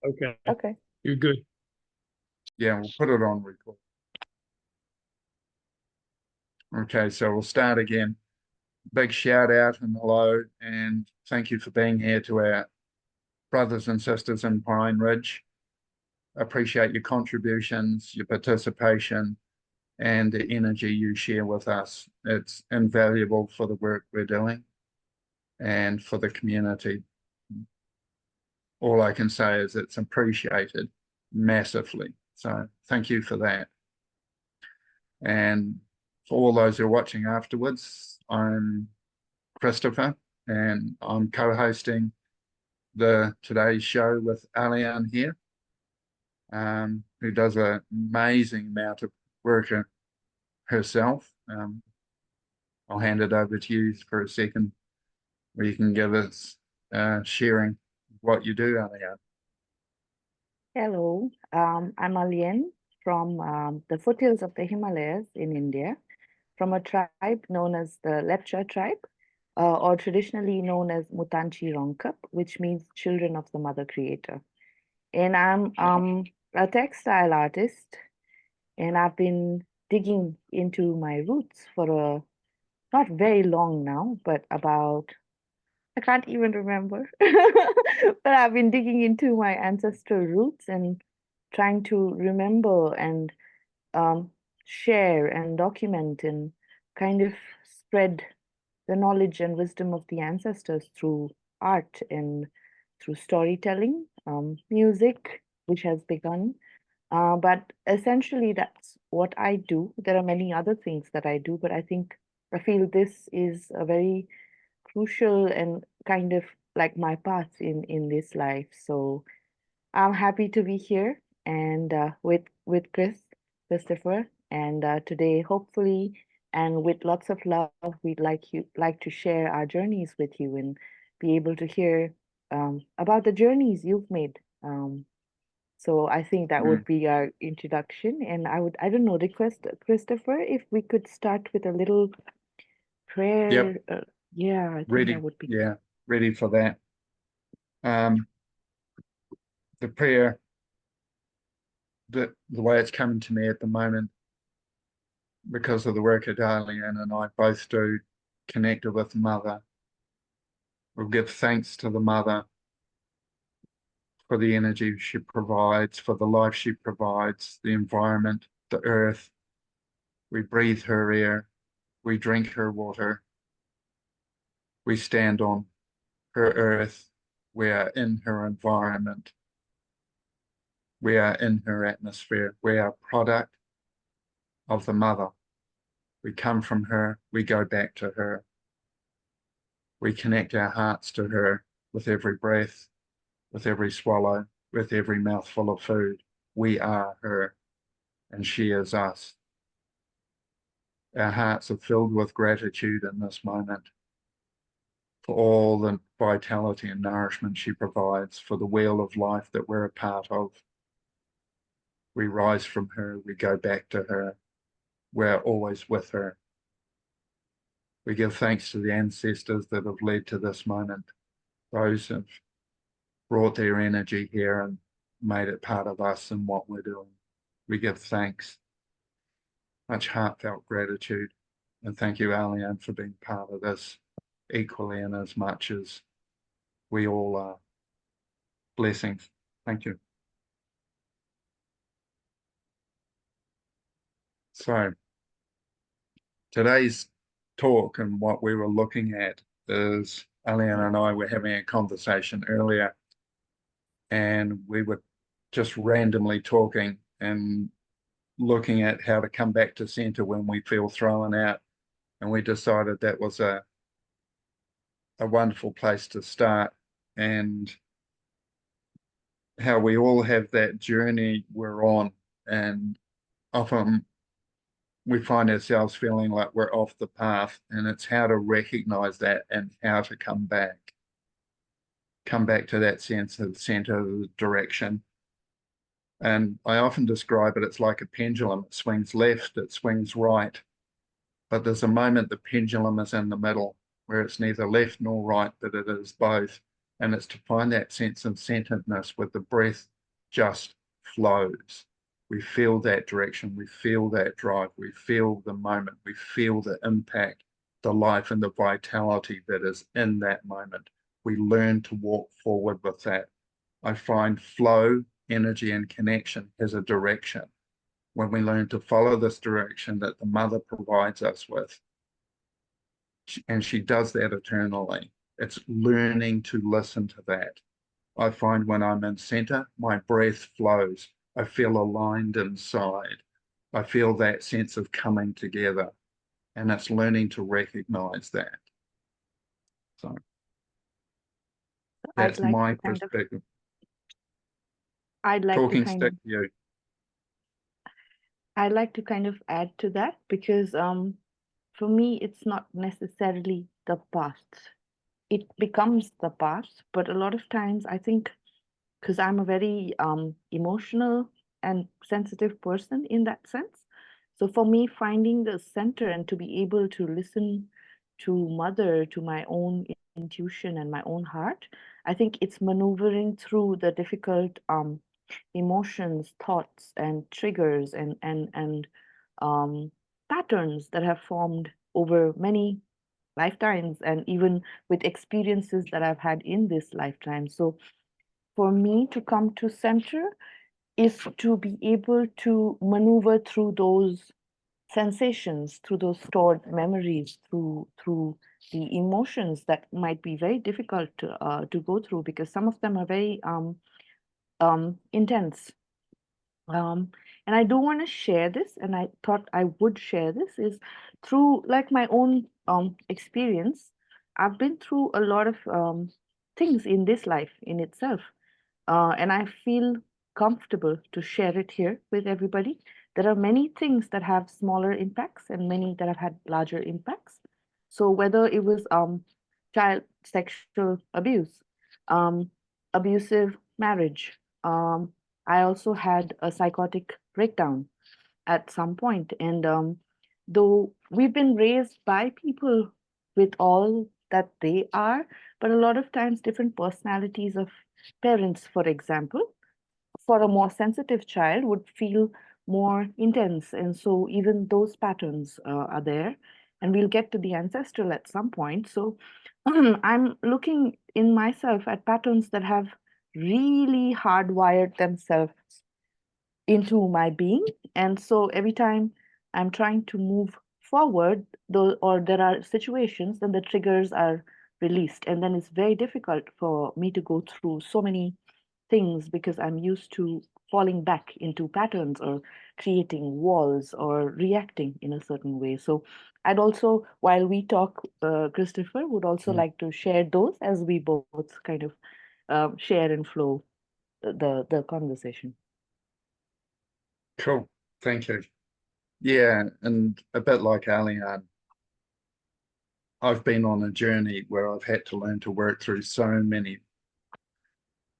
Okay, Okay. you're good. Yeah, we'll put it on record. Okay, so we'll start again. Big shout out and hello, and thank you for being here to our brothers and sisters in Pine Ridge. Appreciate your contributions, your participation, and the energy you share with us. It's invaluable for the work we're doing and for the community. All I can say is it's appreciated massively. So thank you for that. And for all those who are watching afterwards, I'm Christopher, and I'm co-hosting the today's show with Alyen here, who does an amazing amount of work herself. I'll hand it over to you for a second, where you can give us sharing what you do, Alyen. Hello, I'm Alyen from the foothills of the Himalayas in India, from a tribe known as the Lepcha tribe, or traditionally known as Mutanchi Rongkap, which means children of the Mother Creator. And I'm a textile artist, and I've been digging into my roots for a not very long now, but about I can't even remember. But I've been digging into my ancestral roots and trying to remember and um, share and document and kind of spread the knowledge and wisdom of the ancestors through art and through storytelling, music, which has begun. But essentially, that's what I do. There are many other things that I do, but I feel this is a very crucial and kind of like my path in this life. So I'm happy to be here and with Christopher, and today hopefully and with lots of love, we'd like to share our journeys with you and be able to hear about the journeys you've made. So I think that would Mm. be our introduction, and I don't know, request Christopher if we could start with a little Yep, prayer. Yeah, I think that ready. would be. Yeah, ready for that. Um, the prayer, the way it's coming to me at the moment, because of the work that Alyen and I both do, connected with Mother. We'll give thanks to the Mother for the energy she provides, for the life she provides, the environment, the earth. We breathe her air, we drink her water, we stand on her earth, we are in her environment, we are in her atmosphere, we are a product of the Mother. We come from her, we go back to her. We connect our hearts to her with every breath, with every swallow, with every mouthful of food. We are her, and she is us. Our hearts are filled with gratitude in this moment for all the vitality and nourishment she provides, for the wheel of life that we're a part of. We rise from her, we go back to her, we're always with her. We give thanks to the ancestors that have led to this moment, those who have brought their energy here and made it part of us and what we're doing. We give thanks, much heartfelt gratitude, and thank you, Alyen, for being part of this equally and as much as we all are. Blessings. Thank you. So today's talk and what we were looking at is Alyen and I were having a conversation earlier, and we were just randomly talking and looking at how to come back to center when we feel thrown out. And we decided that was a wonderful place to start, and how we all have that journey we're on. And often we find ourselves feeling like we're off the path, and it's how to recognize that and how to come back to that sense of center, of direction. And I often describe it, it's like a pendulum. It swings left, it swings right, but there's a moment the pendulum is in the middle where it's neither left nor right, but it is both. And it's to find that sense of centeredness where the breath just flows. We feel that direction, we feel that drive, we feel the moment, we feel the impact, the life and the vitality that is in that moment. We learn to walk forward with that. I find flow, energy, and connection has a direction. When we learn to follow this direction that the mother provides us with, and she does that eternally, it's learning to listen to that. I find when I'm in center, my breath flows. I feel aligned inside. I feel that sense of coming together. And it's learning to recognize that. So I'd that's like my to kind of, perspective. I'd like to Talking kind stick of, to you. I'd like to kind of add to that because for me, it's not necessarily the past. It becomes the past, but a lot of times I think because I'm a very emotional and sensitive person in that sense. So for me, finding the center and to be able to listen to mother, to my own intuition and my own heart, I think it's maneuvering through the difficult emotions, thoughts, and triggers and um, patterns that have formed over many lifetimes and even with experiences that I've had in this lifetime. So for me to come to center is to be able to maneuver through those sensations, through those stored memories, through the emotions that might be very difficult to go through because some of them are very intense. Um, and I do want to share this, and I thought I would share this is through like my own experience. I've been through a lot of things in this life in itself. And I feel comfortable to share it here with everybody. There are many things that have smaller impacts and many that have had larger impacts. So whether it was child sexual abuse, um, abusive marriage, I also had a psychotic breakdown at some point. And though we've been raised by people with all that they are, but a lot of times different personalities of parents, for example, for a more sensitive child would feel more intense. And so even those patterns are there. And we'll get to the ancestral at some point. So I'm looking in myself at patterns that have really hardwired themselves into my being. And so every time I'm trying to move forward, though, or there are situations, then the triggers are released. And then it's very difficult for me to go through so many things because I'm used to falling back into patterns or creating walls or reacting in a certain way. So I'd also, while we talk, Christopher, would also Mm. like to share those as we both kind of share and flow the conversation. Cool. Thank you. Yeah, and a bit like Alien, I've been on a journey where I've had to learn to work through so many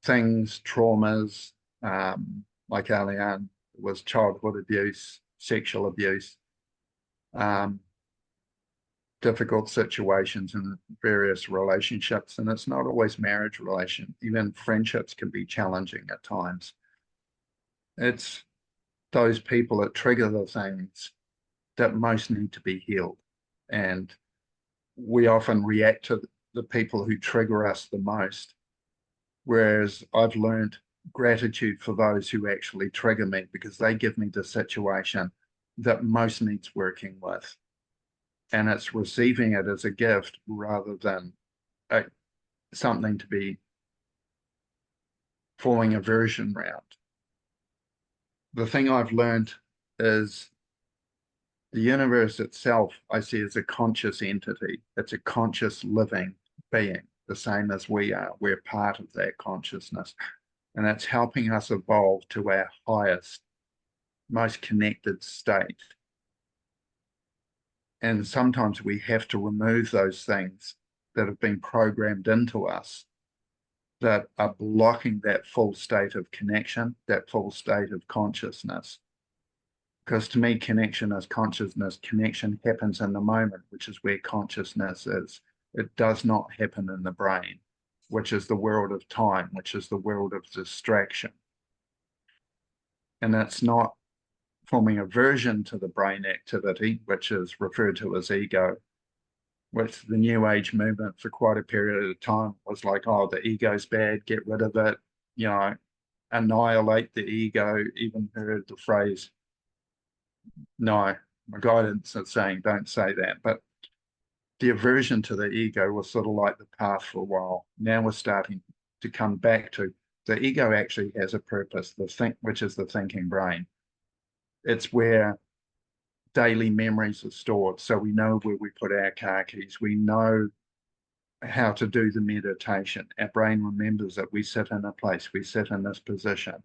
things, traumas, like Alien was childhood abuse, sexual abuse, um, difficult situations in various relationships. And it's not always marriage relation. Even friendships can be challenging at times. It's those people that trigger the things that most need to be healed. And we often react to the people who trigger us the most. Whereas I've learned gratitude for those who actually trigger me because they give me the situation that most needs working with. And it's receiving it as a gift rather than a, something to be falling aversion around. The thing I've learned is the universe itself, I see as a conscious entity. It's a conscious living being, the same as we are. We're part of that consciousness. And it's helping us evolve to our highest, most connected state. And sometimes we have to remove those things that have been programmed into us that are blocking that full state of connection, that full state of consciousness. Because to me, connection is consciousness. Connection happens in the moment, which is where consciousness is. It does not happen in the brain. which is the world of time, which is the world of distraction. And it's not forming aversion to the brain activity, which is referred to as ego, which the New Age movement for quite a period of time was like, oh, the ego's bad, get rid of it, annihilate the ego. Even heard the phrase, no, my guidance is saying don't say that. But the aversion to the ego was sort of like the path for a while. Now we're starting to come back to the ego actually has a purpose, which is the thinking brain. It's where daily memories are stored. So we know where we put our car keys. We know how to do the meditation. Our brain remembers that we sit in a place, we sit in this position,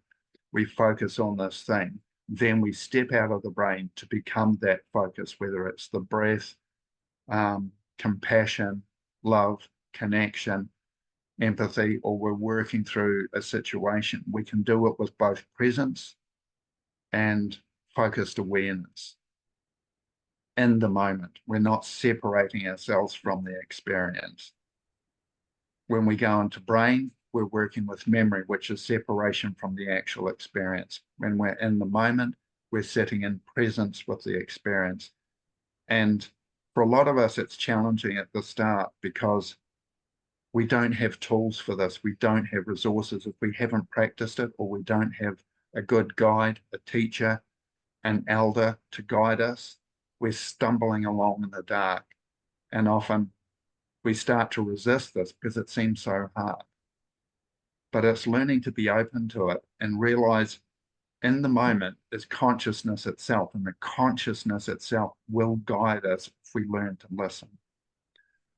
we focus on this thing. Then we step out of the brain to become that focus, whether it's the breath, compassion, love, connection, empathy, or we're working through a situation. We can do it with both presence and focused awareness in the moment. We're not separating ourselves from the experience. When we go into brain, we're working with memory, which is separation from the actual experience. When we're in the moment, we're sitting in presence with the experience. And for a lot of us, it's challenging at the start because we don't have tools for this. We don't have resources. If we haven't practiced it, or we don't have a good guide, a teacher, an elder to guide us, we're stumbling along in the dark. And often we start to resist this because it seems so hard. But it's learning to be open to it and realize in the moment is consciousness itself, and the consciousness itself will guide us if we learn to listen.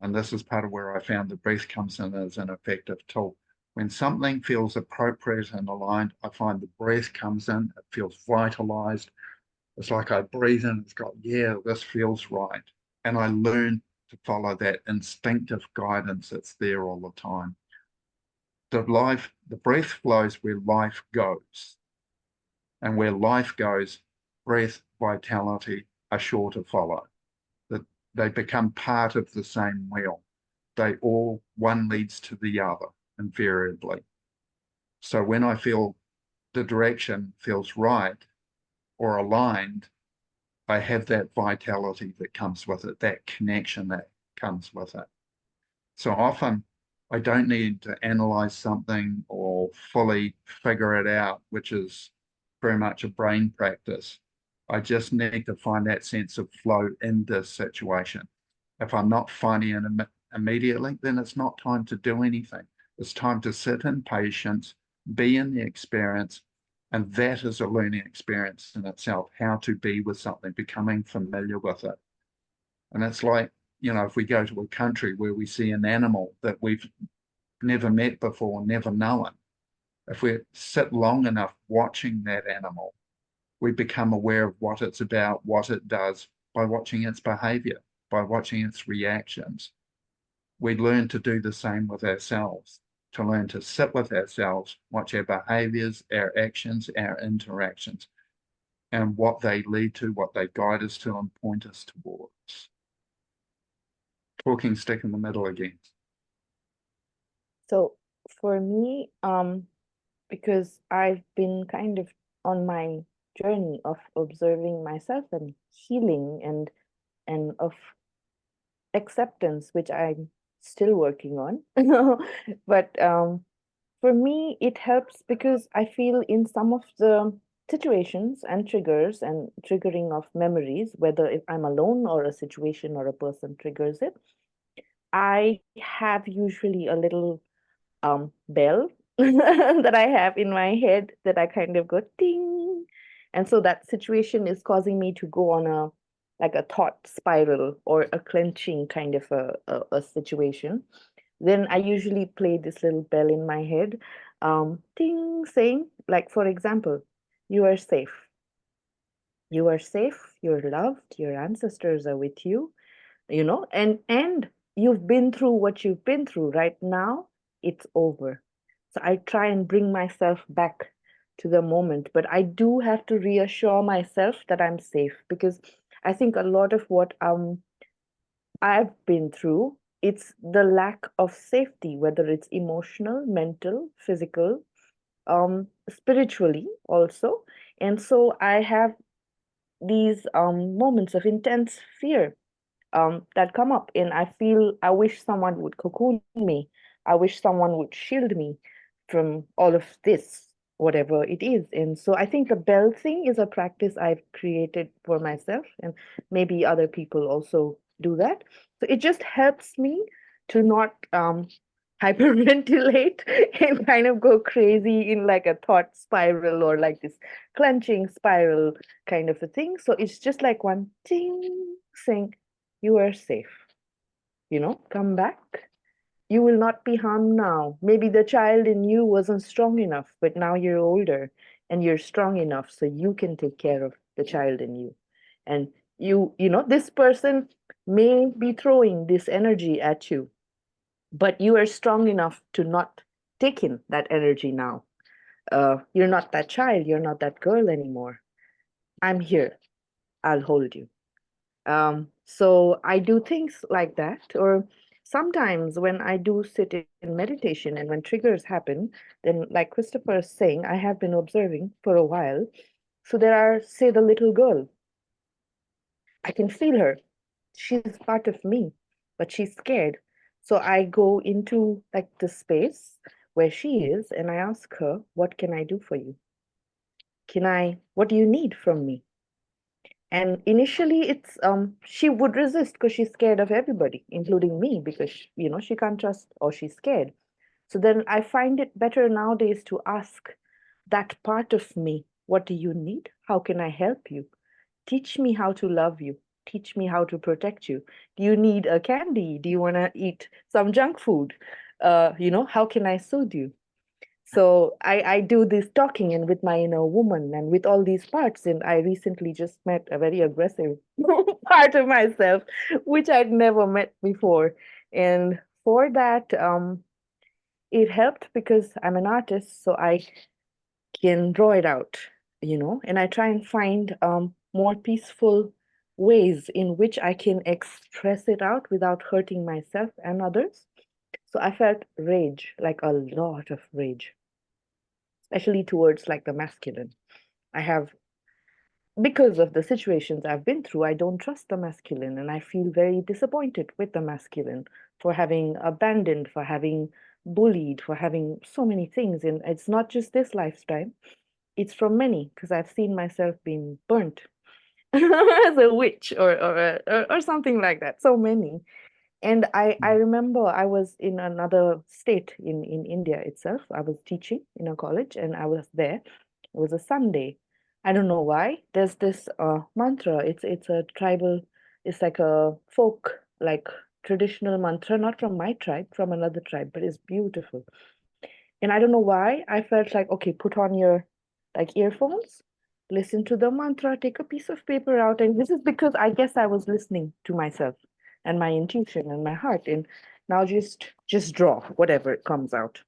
And this is part of where I found the breath comes in as an effective tool. When something feels appropriate and aligned, I find the breath comes in, it feels vitalized. It's like I breathe in, it's got, yeah, this feels right. And I learn to follow that instinctive guidance that's there all the time. The breath flows where life goes. And where life goes, breath, vitality are sure to follow. That they become part of the same wheel. One leads to the other invariably. So when I feel the direction feels right or aligned, I have that vitality that comes with it, that connection that comes with it. So often I don't need to analyze something or fully figure it out, which is very much a brain practice. I just need to find that sense of flow in this situation. If I'm not finding it immediately, then it's not time to do anything. It's time to sit in patience, be in the experience, and that is a learning experience in itself, how to be with something, becoming familiar with it. And it's like, if we go to a country where we see an animal that we've never met before, never known, if we sit long enough watching that animal, we become aware of what it's about, what it does by watching its behavior, by watching its reactions. We learn to do the same with ourselves, to learn to sit with ourselves, watch our behaviors, our actions, our interactions, and what they lead to, what they guide us to and point us towards. Talking stick in the middle again. So for me, because I've been kind of on my journey of observing myself and healing and of acceptance, which I'm still working on. But for me, it helps because I feel in some of the situations and triggers and triggering of memories, whether if I'm alone or a situation or a person triggers it, I have usually a little bell that I have in my head that I kind of go ding. And so that situation is causing me to go on a thought spiral or a clenching kind of a situation. Then I usually play this little bell in my head, ding, saying, like, for example, you are safe. You are safe, you're loved, your ancestors are with you, and you've been through what you've been through. Right now it's over. So I try and bring myself back to the moment, but I do have to reassure myself that I'm safe, because I think a lot of what I've been through it's the lack of safety, whether it's emotional, mental, physical, spiritually also. And so I have these moments of intense fear that come up, and I feel I wish someone would cocoon me. I wish someone would shield me from all of this, whatever it is. And so I think the bell thing is a practice I've created for myself, and maybe other people also do that. So it just helps me to not hyperventilate and kind of go crazy in like a thought spiral or like this clenching spiral kind of a thing. So it's just like one ting saying, you are safe, come back. You will not be harmed now. Maybe the child in you wasn't strong enough, but now you're older and you're strong enough so you can take care of the child in you. And this person may be throwing this energy at you, but you are strong enough to not take in that energy now. You're not that child, you're not that girl anymore. I'm here. I'll hold you. So I do things like that, or sometimes when I do sit in meditation and when triggers happen, then like Christopher is saying, I have been observing for a while. So there are, say, the little girl. I can feel her. She's part of me, but she's scared. So I go into like the space where she is and I ask her, what can I do for you? What do you need from me? And initially, it's she would resist because she's scared of everybody, including me, because she can't trust or she's scared. So then I find it better nowadays to ask that part of me, what do you need? How can I help you? Teach me how to love you. Teach me how to protect you. Do you need a candy? Do you want to eat some junk food? How can I soothe you? So I do this talking and with my inner woman and with all these parts. And I recently just met a very aggressive part of myself, which I'd never met before. And for that, it helped because I'm an artist, so I can draw it out, and I try and find more peaceful ways in which I can express it out without hurting myself and others. So I felt rage, like a lot of rage, especially towards like the masculine. I have, because of the situations I've been through, I don't trust the masculine, and I feel very disappointed with the masculine for having abandoned, for having bullied, for having so many things. And it's not just this lifetime, it's from many, because I've seen myself being burnt as a witch or something like that. So many. And I remember I was in another state in India itself. I was teaching in a college and I was there. It was a Sunday. I don't know why. There's this mantra. It's a tribal, it's like a folk, like traditional mantra, not from my tribe, from another tribe, but it's beautiful. And I don't know why I felt like, okay, put on your like earphones, listen to the mantra, take a piece of paper out. And this is because I guess I was listening to myself and my intuition and my heart. And now just draw whatever comes out.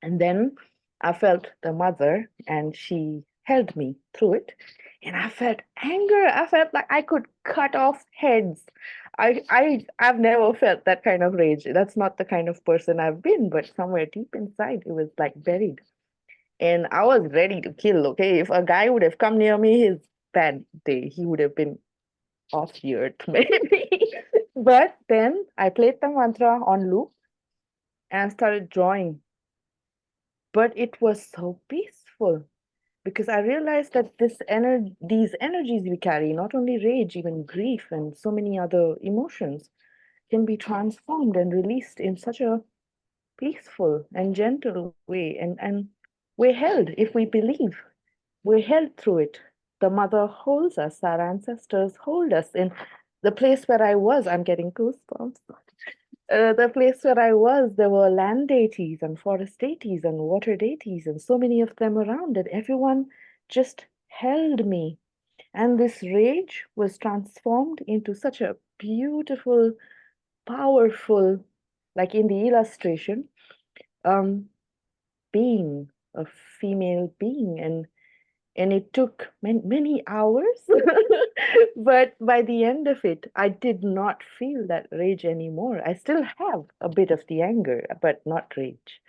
And then I felt the mother and she held me through it. And I felt anger. I felt like I could cut off heads. I've never felt that kind of rage. That's not the kind of person I've been, but somewhere deep inside it was like buried. And I was ready to kill, okay? If a guy would have come near me, his bad day, he would have been off the earth, maybe. But then I played the mantra on loop and started drawing. But it was so peaceful because I realized that these energies we carry, not only rage, even grief and so many other emotions, can be transformed and released in such a peaceful and gentle way. And we're held if we believe. We're held through it. The mother holds us, our ancestors hold us. In the place where I was, I'm getting goosebumps. The place where I was, there were land deities and forest deities and water deities, and so many of them around, and everyone just held me. And this rage was transformed into such a beautiful, powerful, like in the illustration, um, being, a female being. And And it took many hours. But by the end of it, I did not feel that rage anymore. I still have a bit of the anger, but not rage.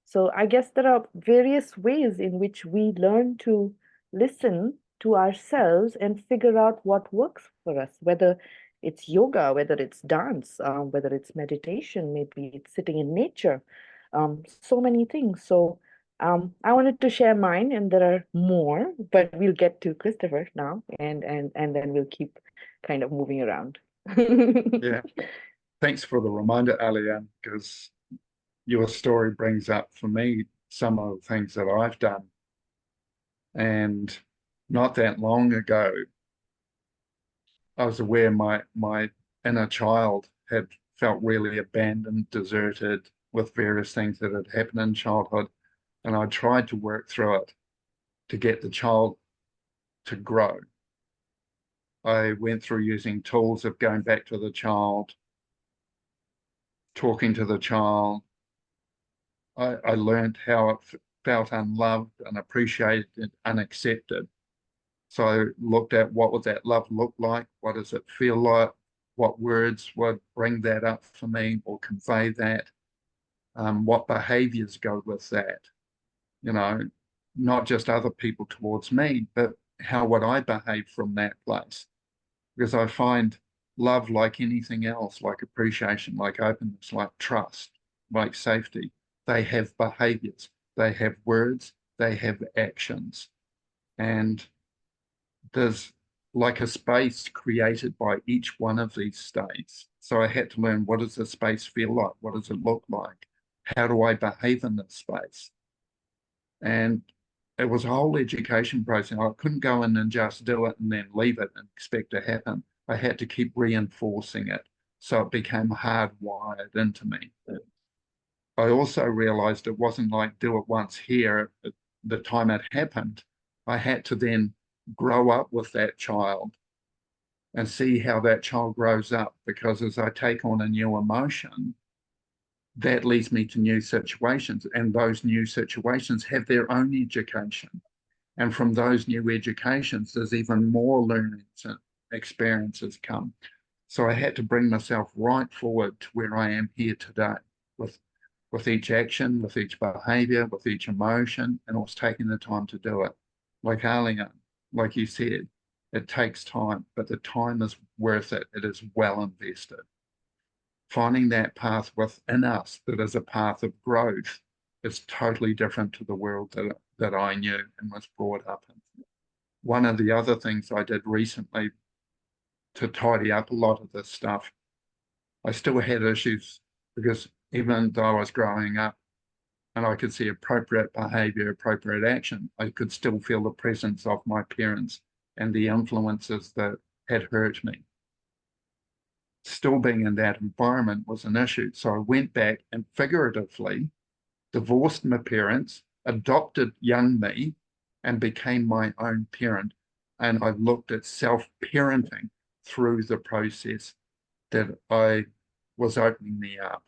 So I guess there are various ways in which we learn to listen to ourselves and figure out what works for us, whether it's yoga, whether it's dance, whether it's meditation, maybe it's sitting in nature, so many things. So I wanted to share mine, and there are more, but we'll get to Christopher now, and then we'll keep kind of moving around. Yeah. Thanks for the reminder, Alyen, because your story brings up for me some of the things that I've done. And not that long ago, I was aware my inner child had felt really abandoned, deserted with various things that had happened in childhood. And I tried to work through it to get the child to grow. I went through using tools of going back to the child, talking to the child. I learned how it felt unloved, unappreciated, and unaccepted. So I looked at what would that love look like? What does it feel like? What words would bring that up for me or convey that? What behaviors go with that? You know, not just other people towards me, but how would I behave from that place? Because I find love, like anything else, like appreciation, like openness, like trust, like safety, they have behaviors, they have words, they have actions. And there's like a space created by each one of these states. So I had to learn, what does the space feel like? What does it look like? How do I behave in this space? And it was a whole education process. I couldn't go in and just do it and then leave it and expect to happen. I had to keep reinforcing it. So it became hardwired into me. I also realized it wasn't like do it once here at the time it happened. I had to then grow up with that child and see how that child grows up, because as I take on a new emotion, that leads me to new situations, and those new situations have their own education. And from those new educations, there's even more learnings and experiences come. So I had to bring myself right forward to where I am here today with each action, with each behavior, with each emotion, and I was taking the time to do it. Like Alien, like you said, it takes time, but the time is worth it. It is well invested. Finding that path within us that is a path of growth is totally different to the world that I knew and was brought up in. One of the other things I did recently to tidy up a lot of this stuff, I still had issues because even though I was growing up and I could see appropriate behavior, appropriate action, I could still feel the presence of my parents and the influences that had hurt me. Still being in that environment was an issue. So I went back and figuratively divorced my parents, adopted young me, and became my own parent. And I looked at self-parenting through the process that I was opening me up.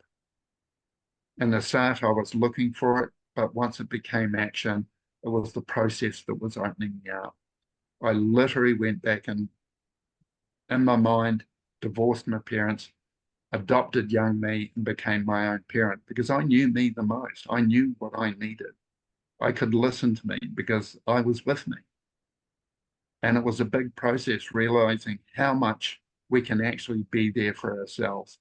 In the start, I was looking for it, but once it became action, it was the process that was opening me up. I literally went back and, in my mind, divorced my parents, adopted young me, and became my own parent because I knew me the most. I knew what I needed. I could listen to me because I was with me. And it was a big process realizing how much we can actually be there for ourselves.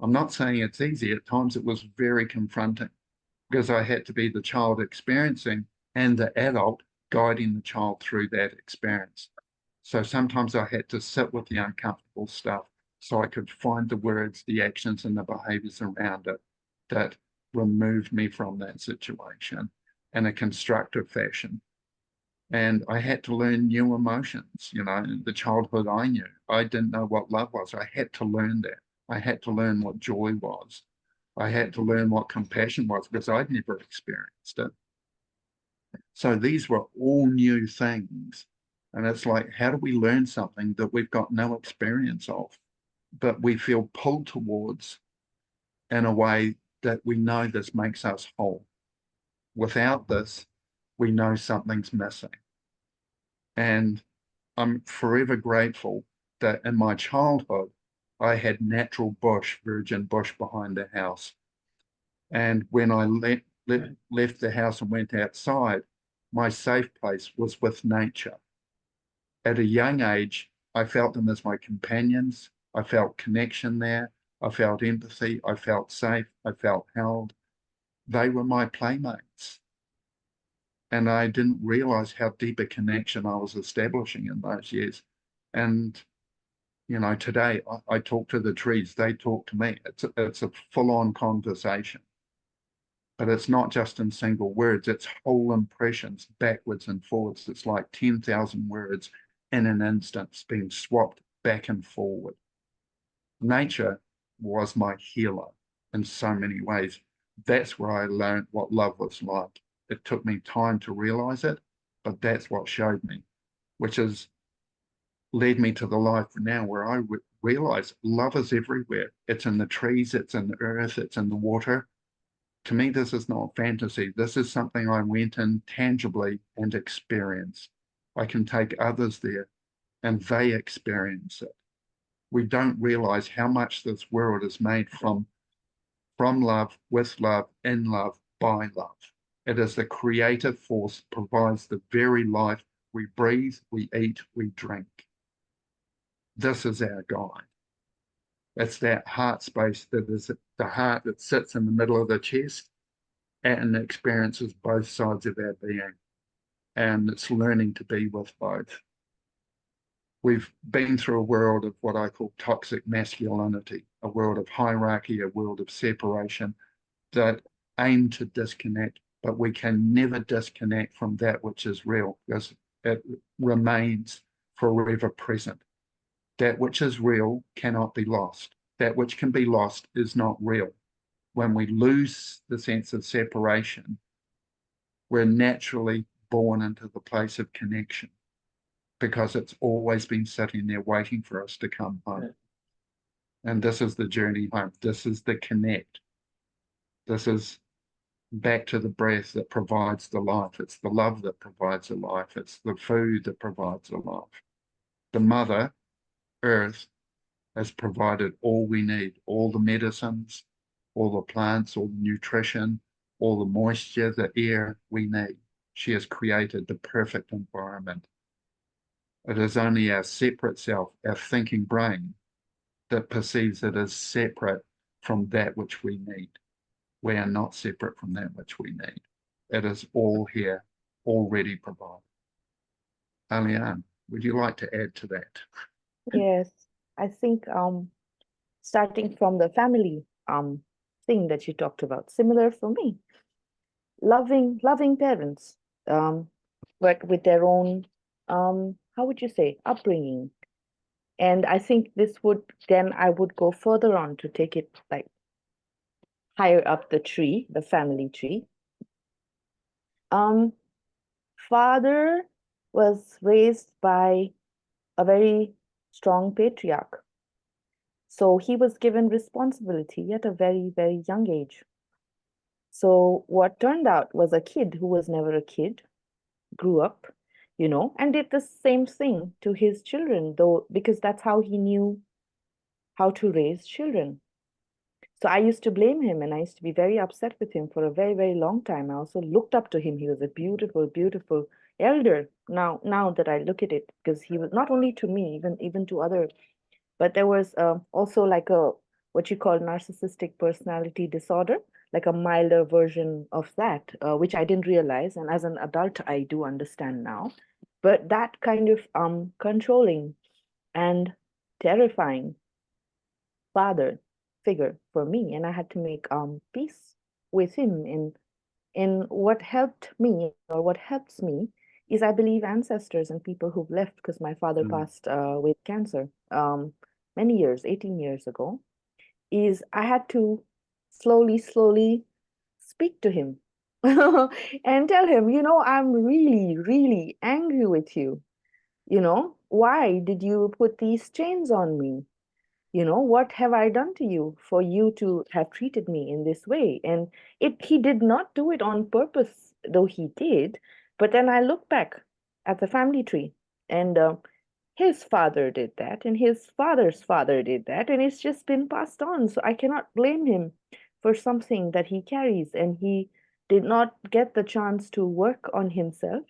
I'm not saying it's easy. At times it was very confronting because I had to be the child experiencing and the adult guiding the child through that experience. So sometimes I had to sit with the uncomfortable stuff so I could find the words, the actions, and the behaviors around it that removed me from that situation in a constructive fashion. And I had to learn new emotions, the childhood I knew. I didn't know what love was. I had to learn that. I had to learn what joy was. I had to learn what compassion was because I'd never experienced it. So these were all new things. And it's like, how do we learn something that we've got no experience of, but we feel pulled towards in a way that we know this makes us whole? Without this, we know something's missing. And I'm forever grateful that in my childhood, I had natural bush, virgin bush behind the house. And when I left the house and went outside, my safe place was with nature. At a young age, I felt them as my companions. I felt connection there. I felt empathy. I felt safe. I felt held. They were my playmates. And I didn't realize how deep a connection I was establishing in those years. And, you know, today I talk to the trees, they talk to me. It's a full-on conversation. But it's not just in single words, it's whole impressions backwards and forwards. It's like 10,000 words in an instance being swapped back and forward. Nature was my healer in so many ways. That's where I learned what love was like. It took me time to realize it, but that's what showed me, which has led me to the life now where I realize love is everywhere. It's in the trees, it's in the earth, it's in the water. To me, this is not fantasy. This is something I went in tangibly and experienced. I can take others there and they experience it. We don't realize how much this world is made from love, with love, in love, by love. It is the creative force that provides the very life we breathe, we eat, we drink. This is our guide. It's that heart space that is the heart that sits in the middle of the chest and experiences both sides of our being. And it's learning to be with both. We've been through a world of what I call toxic masculinity, a world of hierarchy, a world of separation that aim to disconnect, but we can never disconnect from that which is real because it remains forever present. That which is real cannot be lost. That which can be lost is not real. When we lose the sense of separation, we're naturally born into the place of connection because it's always been sitting there waiting for us to come home. And this is the journey home. This is the connect. This is back to the breath that provides the life. It's the love that provides the life. It's the food that provides the life. The Mother Earth has provided all we need, all the medicines, all the plants, all the nutrition, all the moisture, the air we need. She has created the perfect environment. It is only our separate self, our thinking brain, that perceives it as separate from that which we need. We are not separate from that which we need. It is all here, already provided. Alyen, would you like to add to that? Yes, I think starting from the family thing that you talked about, similar for me. Loving parents, but with their own how would you say, upbringing. And I think this would then I would go further on to take it like higher up the tree, the family tree. Um, Father was raised by a very strong patriarch. So he was given responsibility at a very, very young age. So what turned out was a kid who was never a kid, grew up, and did the same thing to his children, though, because that's how he knew how to raise children. So I used to blame him and I used to be very upset with him for a very, very long time. I also looked up to him. He was a beautiful, beautiful elder. Now that I look at it, because he was not only to me, even to other, but there was also like a what you call narcissistic personality disorder, like a milder version of that, which I didn't realize. And as an adult, I do understand now. But that kind of controlling and terrifying father figure for me, and I had to make peace with him. In what helped me or what helps me is I believe ancestors and people who've left, because my father passed with cancer many years, 18 years ago, is I had to slowly speak to him and tell him, I'm really, really angry with you. Why did you put these chains on me? What have I done to you for you to have treated me in this way? And he did not do it on purpose, though he did. But then I look back at the family tree And his father did that, and his father's father did that, and it's just been passed on. So I cannot blame him for something that he carries, and he did not get the chance to work on himself.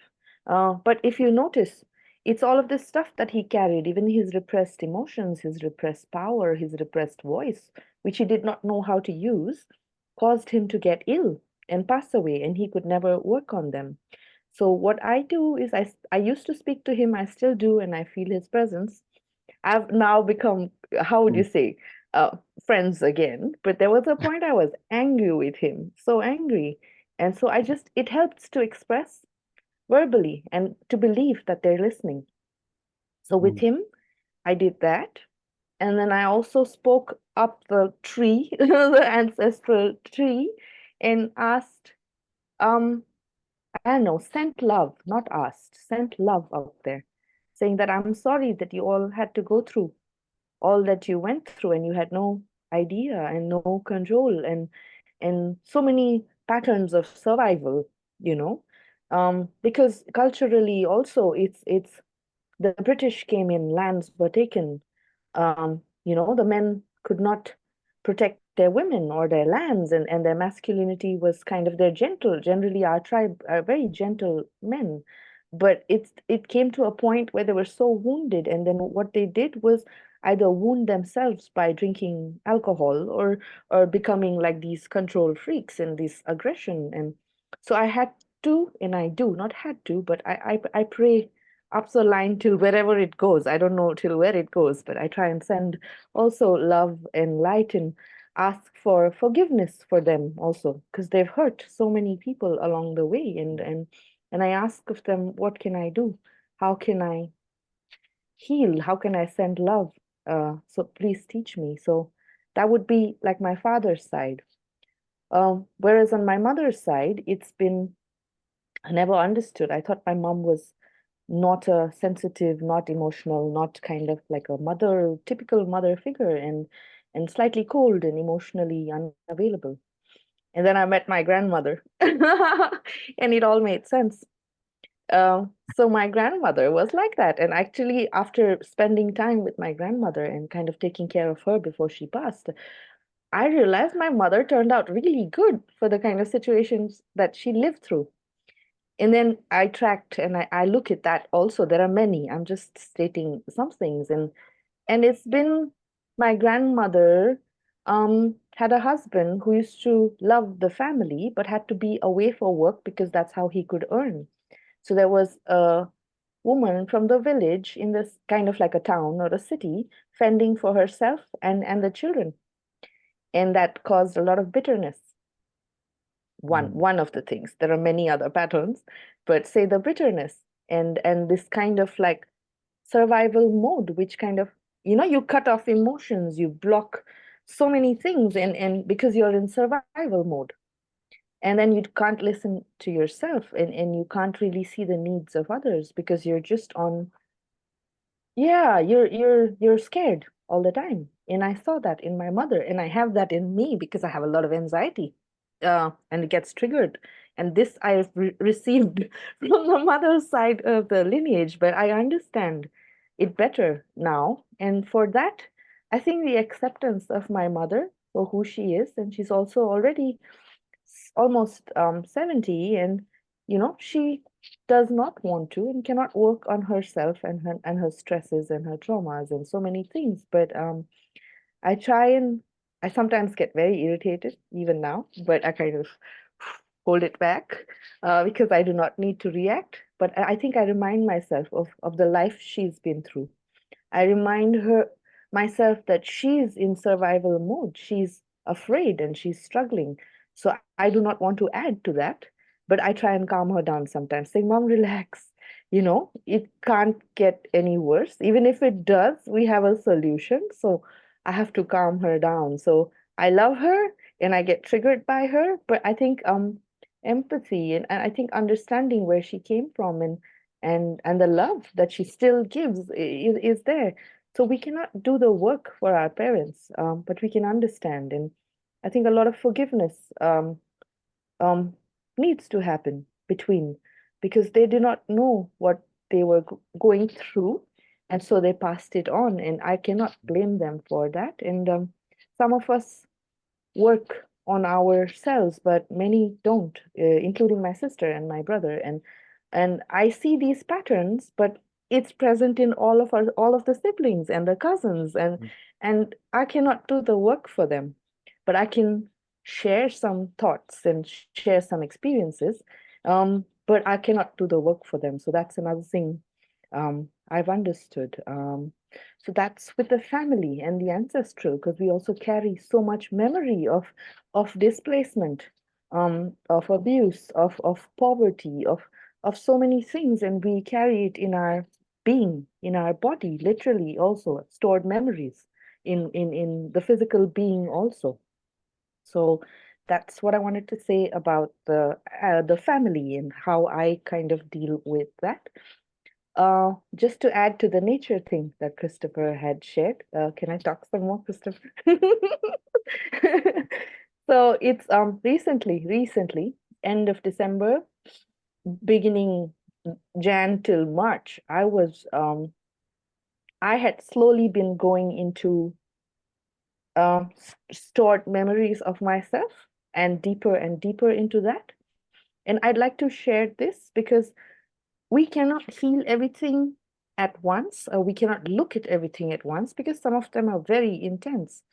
But if you notice, it's all of this stuff that he carried, even his repressed emotions, his repressed power, his repressed voice, which he did not know how to use, caused him to get ill and pass away, and he could never work on them. So what I do is I used to speak to him, I still do, and I feel his presence. I've now become, how would you Mm. say, uh, friends again. But there was a point I was angry with him, so angry. And so it helps to express verbally and to believe that they're listening. So with Mm. him, I did that. And then I also spoke up the tree, the ancestral tree, and asked, um, I don't know, sent love, not asked, sent love out there, saying that I'm sorry that you all had to go through all that you went through and you had no idea and no control and so many patterns of survival, you know. Because culturally also it's the British came in, lands were taken. The men could not protect their women or their lands, and their masculinity was kind of their gentle. Generally, our tribe are very gentle men, but it came to a point where they were so wounded, and then what they did was either wound themselves by drinking alcohol or becoming like these control freaks and this aggression. And so I had to, and I do not had to, but I pray up the line till wherever it goes. I don't know till where it goes, but I try and send also love and light and ask for forgiveness for them also, because they've hurt so many people along the way. And I ask of them, what can I do? How can I heal? How can I send love? So please teach me. So that would be like my father's side. Whereas on my mother's side, it's been I never understood. I thought my mom was not a sensitive, not emotional, not kind of like a mother, typical mother figure, and slightly cold and emotionally unavailable. And then I met my grandmother, and it all made sense. So my grandmother was like that, and actually, after spending time with my grandmother and kind of taking care of her before she passed, I realized my mother turned out really good for the kind of situations that she lived through. And then I tracked and I look at that also. There are many. I'm just stating some things. And it's been my grandmother had a husband who used to love the family but had to be away for work because that's how he could earn. So there was a woman from the village in this kind of like a town or a city fending for herself and the children. And that caused a lot of bitterness. Mm. One of the things. There are many other patterns, but say the bitterness and this kind of like survival mode, which kind of, you cut off emotions, you block so many things, and because you're in survival mode, and then you can't listen to yourself, and you can't really see the needs of others because you're just on, yeah, you're scared all the time. And I saw that in my mother, and I have that in me because I have a lot of anxiety, and it gets triggered. And this I've received from the mother's side of the lineage, but I understand it better now. And for that, I think the acceptance of my mother for who she is, and she's also already almost 70, and she does not want to and cannot work on herself and her stresses and her traumas and so many things. But I try, and I sometimes get very irritated even now, but I kind of hold it back, because I do not need to react. But I think I remind myself of the life she's been through. I remind her myself that she's in survival mode. She's afraid and she's struggling. So I do not want to add to that, but I try and calm her down sometimes, saying, Mom, relax. It can't get any worse. Even if it does, we have a solution. So I have to calm her down. So I love her and I get triggered by her, but I think empathy and I think understanding where she came from and the love that she still gives is there. So we cannot do the work for our parents, but we can understand. And I think a lot of forgiveness um, needs to happen between, because they do not know what they were going through, and so they passed it on, and I cannot blame them for that. And some of us work on ourselves, but many don't, including my sister and my brother. And I see these patterns, but it's present in all of the siblings and the cousins, and I cannot do the work for them, but I can share some thoughts and share some experiences, but I cannot do the work for them. So that's another thing I've understood. So that's with the family and the ancestral, because we also carry so much memory of displacement, of abuse, of poverty, of so many things, and we carry it in our being, in our body, literally also stored memories in the physical being also. So that's what I wanted to say about the family and how I kind of deal with that. Just to add to the nature thing that Christopher had shared, can I talk some more, Christopher? So it's recently, end of December, beginning Jan till March, I had slowly been going into stored memories of myself and deeper into that. And I'd like to share this because we cannot heal everything at once, or we cannot look at everything at once because some of them are very intense.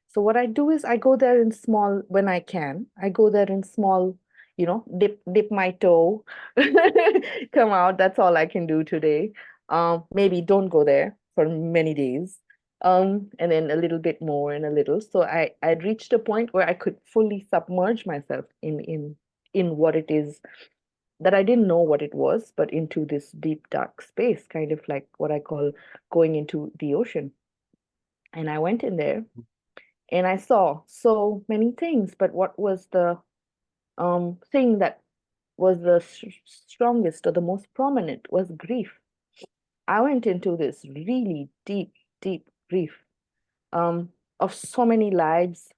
So what I do is I go there in small when I can. I go there in small, dip my toe, come out. That's all I can do today. Maybe don't go there for many days. And then a little bit more and a little. So I'd reached a point where I could fully submerge myself in what it is that I didn't know what it was, but into this deep, dark space, kind of like what I call going into the ocean. And I went in there and I saw so many things, but what was the thing that was the strongest or the most prominent was grief. I went into this really deep, deep grief of so many lives,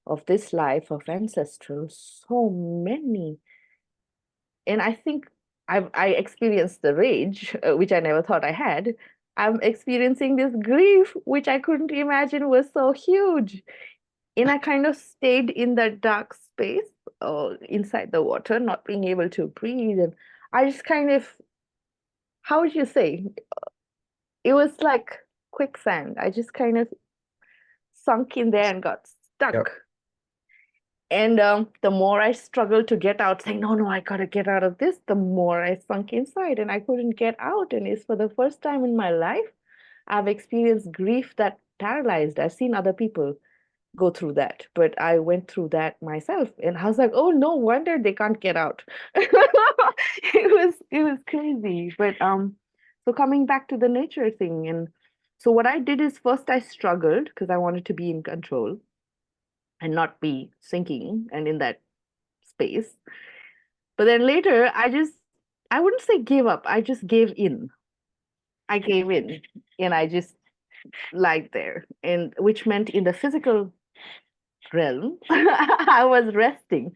of this life, of ancestral, so many. And I think I experienced the rage, which I never thought I had. I'm experiencing this grief, which I couldn't imagine was so huge. And I kind of stayed in that dark space, inside the water, not being able to breathe. And I just kind of, how would you say? It was like quicksand. I just kind of sunk in there and got stuck. Yep. And the more I struggled to get out, saying, no, I gotta get out of this, the more I sunk inside and I couldn't get out. And it's for the first time in my life, I've experienced grief that paralyzed. I've seen other people go through that, but I went through that myself. And I was like, oh, no wonder they can't get out. It was crazy. But so coming back to the nature thing, and so what I did is first I struggled because I wanted to be in control and not be sinking and in that space. But then later, I wouldn't say give up, I just gave in. I gave in and I just lied there, and which meant in the physical realm, I was resting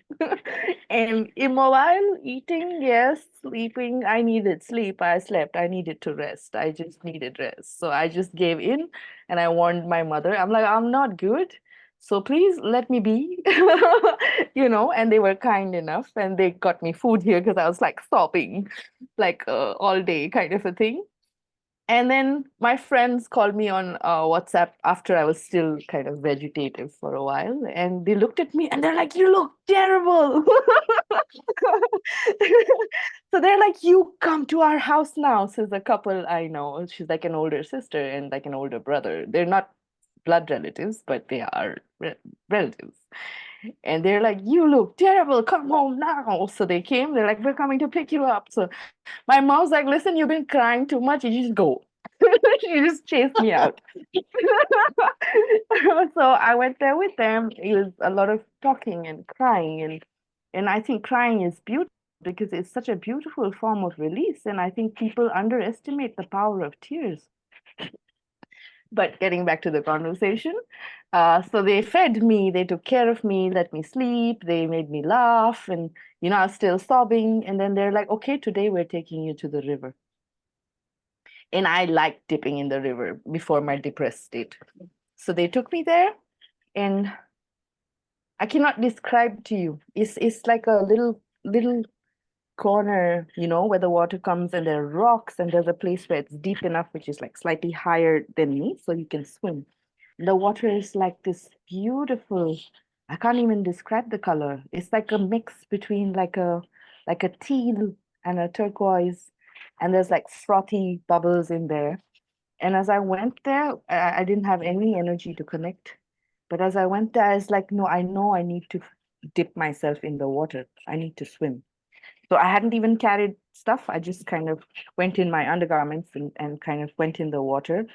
and immobile, eating, yes, sleeping. I needed sleep. I slept. I needed to rest. I just needed rest. So I just gave in and I warned my mother. I'm like, I'm not good. So please let me be, and they were kind enough and they got me food here because I was like sobbing, like all day kind of a thing. And then my friends called me on WhatsApp after I was still kind of vegetative for a while. And they looked at me and they're like, you look terrible. So they're like, you come to our house now. Says a couple I know. She's like an older sister and like an older brother. They're not blood relatives, but they are relatives. And they're like, you look terrible. Come home now. So they came. They're like, we're coming to pick you up. So my mom's like, listen, you've been crying too much. You just go. She just chased me out. So I went there with them. It was a lot of talking and crying. And I think crying is beautiful because it's such a beautiful form of release. And I think people underestimate the power of tears. But getting back to the conversation, so they fed me, they took care of me, let me sleep, they made me laugh, and I was still sobbing. And then they're like, okay, today we're taking you to the river. And I liked dipping in the river before my depressed state. So they took me there, and I cannot describe to you. It's like a little corner, you know, where the water comes and there are rocks, and there's a place where it's deep enough, which is like slightly higher than me, so you can swim. The water is like this beautiful, I can't even describe the color. It's like a mix between like a teal and a turquoise, and there's like frothy bubbles in there. And as I went there, I didn't have any energy to connect. But as I went there, I was like, no, I know I need to dip myself in the water. I need to swim. So I hadn't even carried stuff. I just kind of went in my undergarments and kind of went in the water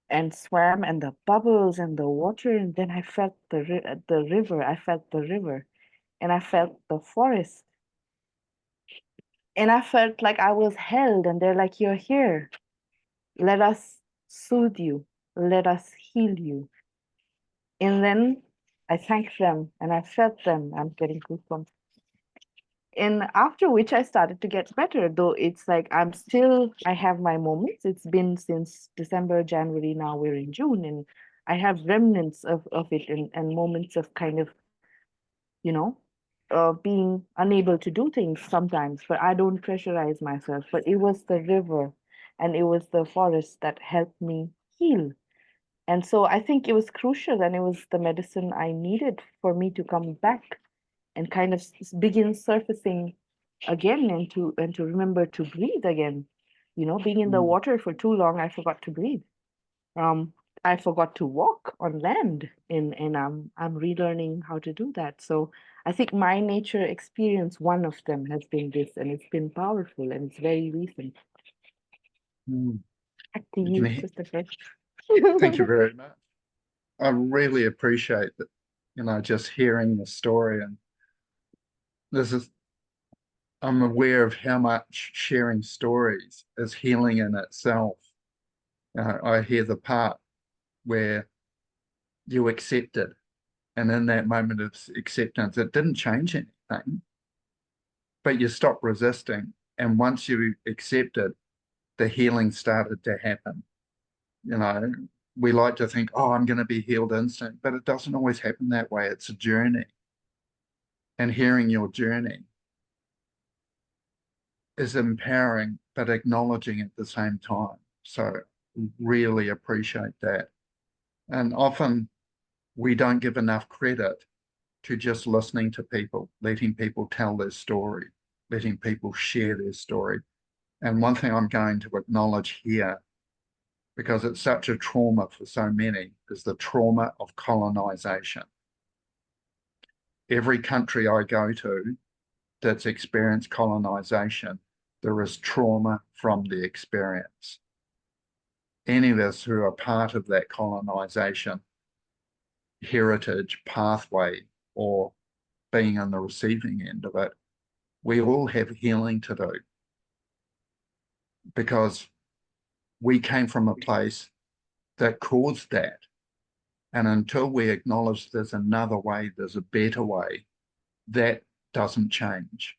and swam, and the bubbles and the water. And then I felt the river. I felt the river, and I felt the forest. And I felt like I was held, and they're like, you're here. Let us soothe you. Let us heal you. And then I thanked them and I felt them. I'm getting goosebumps. And after which I started to get better, though it's like I have my moments. It's been since December, January, now we're in June, and I have remnants of it, and moments of kind of, you know, being unable to do things sometimes, but I don't pressurize myself. But it was the river and it was the forest that helped me heal. And so I think it was crucial, and it was the medicine I needed for me to come back and kind of begin surfacing again, and to remember to breathe again. You know, being in the water for too long, I forgot to breathe. Um, I forgot to walk on land, and I'm relearning how to do that. So I think my nature experience, one of them has been this, and it's been powerful, and it's very recent. Mm. Back to You can you, Christopher. Thank you very much. I really appreciate that, just hearing the story. And this is, I'm aware of how much sharing stories is healing in itself. I hear the part where you accepted, and in that moment of acceptance, it didn't change anything, but you stopped resisting. And once you accepted, the healing started to happen. You know, we like to think, oh, I'm going to be healed instant, but it doesn't always happen that way. It's a journey. And hearing your journey is empowering, but acknowledging at the same time. So really appreciate that. And often we don't give enough credit to just listening to people, letting people tell their story, letting people share their story. And one thing I'm going to acknowledge here, because it's such a trauma for so many, is the trauma of colonization. Every country I go to that's experienced colonization, there is trauma from the experience. Any of us who are part of that colonization heritage pathway, or being on the receiving end of it, we all have healing to do, because we came from a place that caused that. And until we acknowledge there's another way, there's a better way, that doesn't change.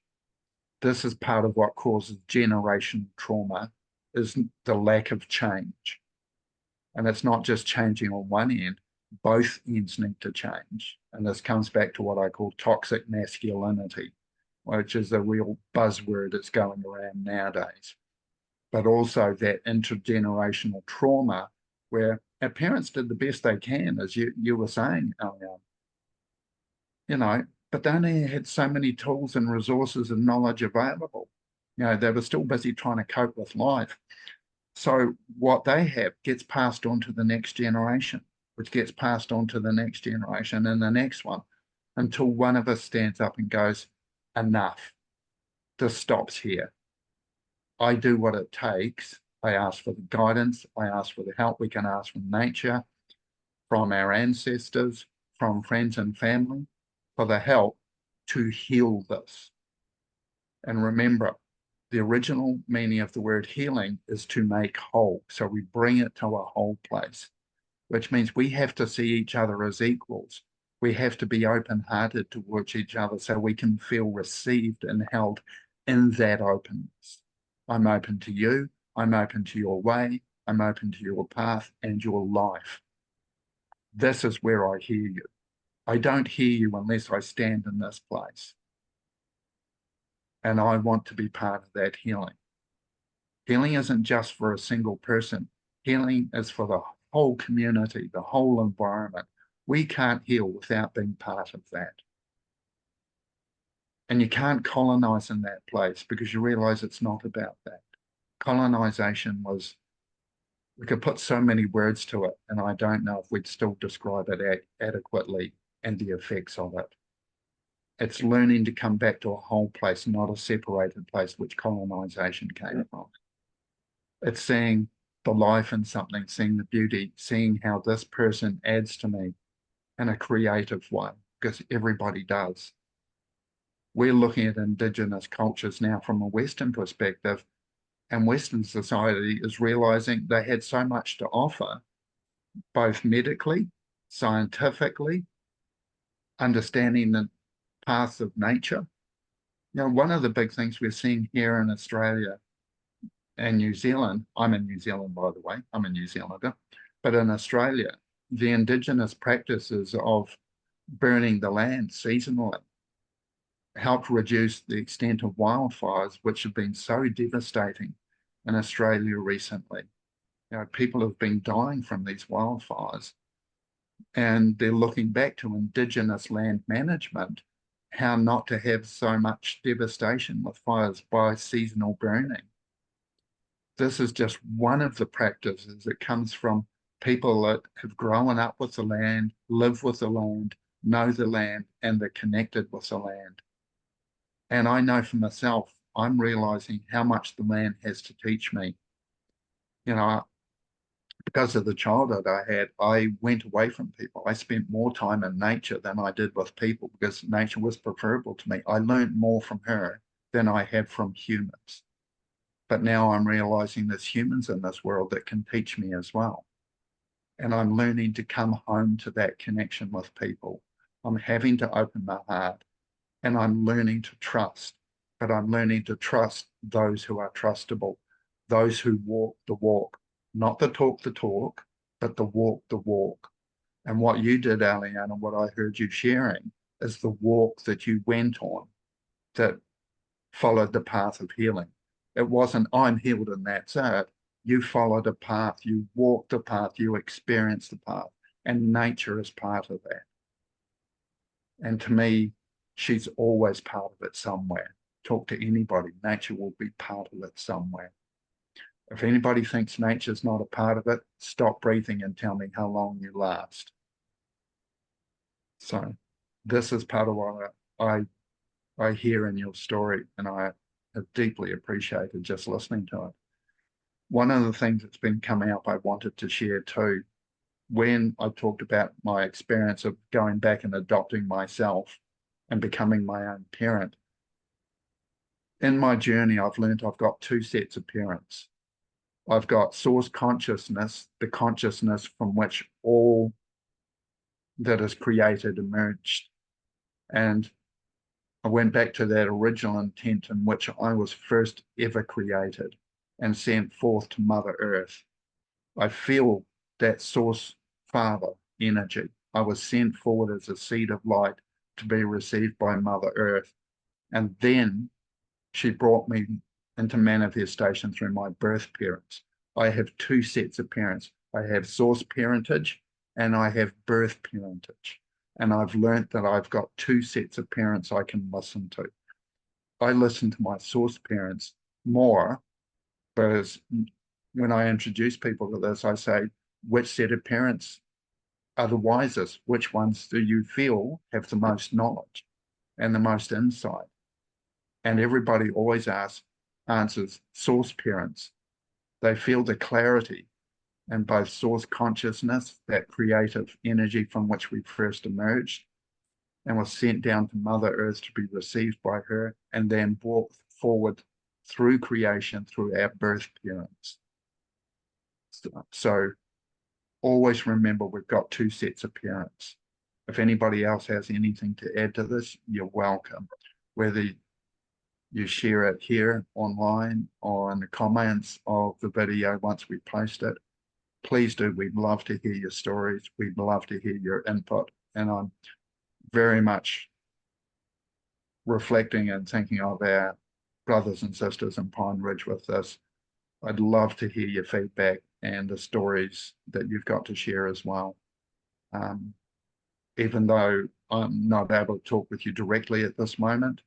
This is part of what causes generational trauma, is the lack of change. And it's not just changing on one end, both ends need to change. And this comes back to what I call toxic masculinity, which is a real buzzword that's going around nowadays. But also that intergenerational trauma where our parents did the best they can, as you were saying, Alyen, but they only had so many tools and resources and knowledge available. They were still busy trying to cope with life. So what they have gets passed on to the next generation, which gets passed on to the next generation and the next one, until one of us stands up and goes, enough. This stops here. I do what it takes. I ask for the guidance. I ask for the help we can ask from nature, from our ancestors, from friends and family, for the help to heal this. And remember, the original meaning of the word healing is to make whole. So we bring it to a whole place, which means we have to see each other as equals. We have to be open-hearted towards each other so we can feel received and held in that openness. I'm open to you. I'm open to your way. I'm open to your path and your life. This is where I hear you. I don't hear you unless I stand in this place. And I want to be part of that healing. Healing isn't just for a single person. Healing is for the whole community, the whole environment. We can't heal without being part of that. And you can't colonize in that place because you realize it's not about that. Colonization was, we could put so many words to it, and I don't know if we'd still describe it adequately and the effects of it. It's learning to come back to a whole place, not a separated place, which colonization came from. It's seeing the life in something, seeing the beauty, seeing how this person adds to me in a creative way, because everybody does. We're looking at Indigenous cultures now from a Western perspective, and Western society is realizing they had so much to offer, both medically, scientifically, understanding the paths of nature. You know, one of the big things we're seeing here in Australia and New Zealand, I'm in New Zealand, by the way, I'm a New Zealander, but in Australia, the Indigenous practices of burning the land seasonally helped reduce the extent of wildfires, which have been so devastating in Australia recently. You know, people have been dying from these wildfires, and they're looking back to Indigenous land management, how not to have so much devastation with fires by seasonal burning. This is just one of the practices that comes from people that have grown up with the land, live with the land, know the land, and they're connected with the land. And I know for myself, I'm realizing how much the land has to teach me. You know, because of the childhood I had, I went away from people. I spent more time in nature than I did with people because nature was preferable to me. I learned more from her than I have from humans. But now I'm realizing there's humans in this world that can teach me as well. And I'm learning to come home to that connection with people. I'm having to open my heart, and I'm learning to trust, but I'm learning to trust those who are trustable, those who walk the walk, not the talk, but the walk. And what you did, Alyen, and what I heard you sharing is the walk that you went on that followed the path of healing. It wasn't, I'm healed and that's it. You followed a path, you walked the path, you experienced the path, and nature is part of that. And to me, she's always part of it somewhere. Talk to anybody, nature will be part of it somewhere. If anybody thinks nature's not a part of it, stop breathing and tell me how long you last. So this is part of what I hear in your story, and I have deeply appreciated just listening to it. One of the things that's been coming up I wanted to share too, when I talked about my experience of going back and adopting myself and becoming my own parent, in my journey, I've learned I've got two sets of parents. I've got source consciousness, the consciousness from which all that is created emerged. And I went back to that original intent in which I was first ever created and sent forth to Mother Earth. I feel that source father energy. I was sent forward as a seed of light to be received by Mother Earth. And then she brought me into manifestation through my birth parents. I have two sets of parents. I have source parentage and I have birth parentage. And I've learned that I've got two sets of parents I can listen to. I listen to my source parents more, because when I introduce people to this, I say, which set of parents are the wisest? Which ones do you feel have the most knowledge and the most insight? And everybody always answers source parents. They feel the clarity in both source consciousness, that creative energy from which we first emerged, and was sent down to Mother Earth to be received by her, and then brought forward through creation through our birth parents. So always remember we've got two sets of parents. If anybody else has anything to add to this, you're welcome. Whether you share it here online or in the comments of the video once we post it. Please do. We'd love to hear your stories. We'd love to hear your input. And I'm very much reflecting and thinking of our brothers and sisters in Pine Ridge with this. I'd love to hear your feedback and the stories that you've got to share as well. Even though I'm not able to talk with you directly at this moment,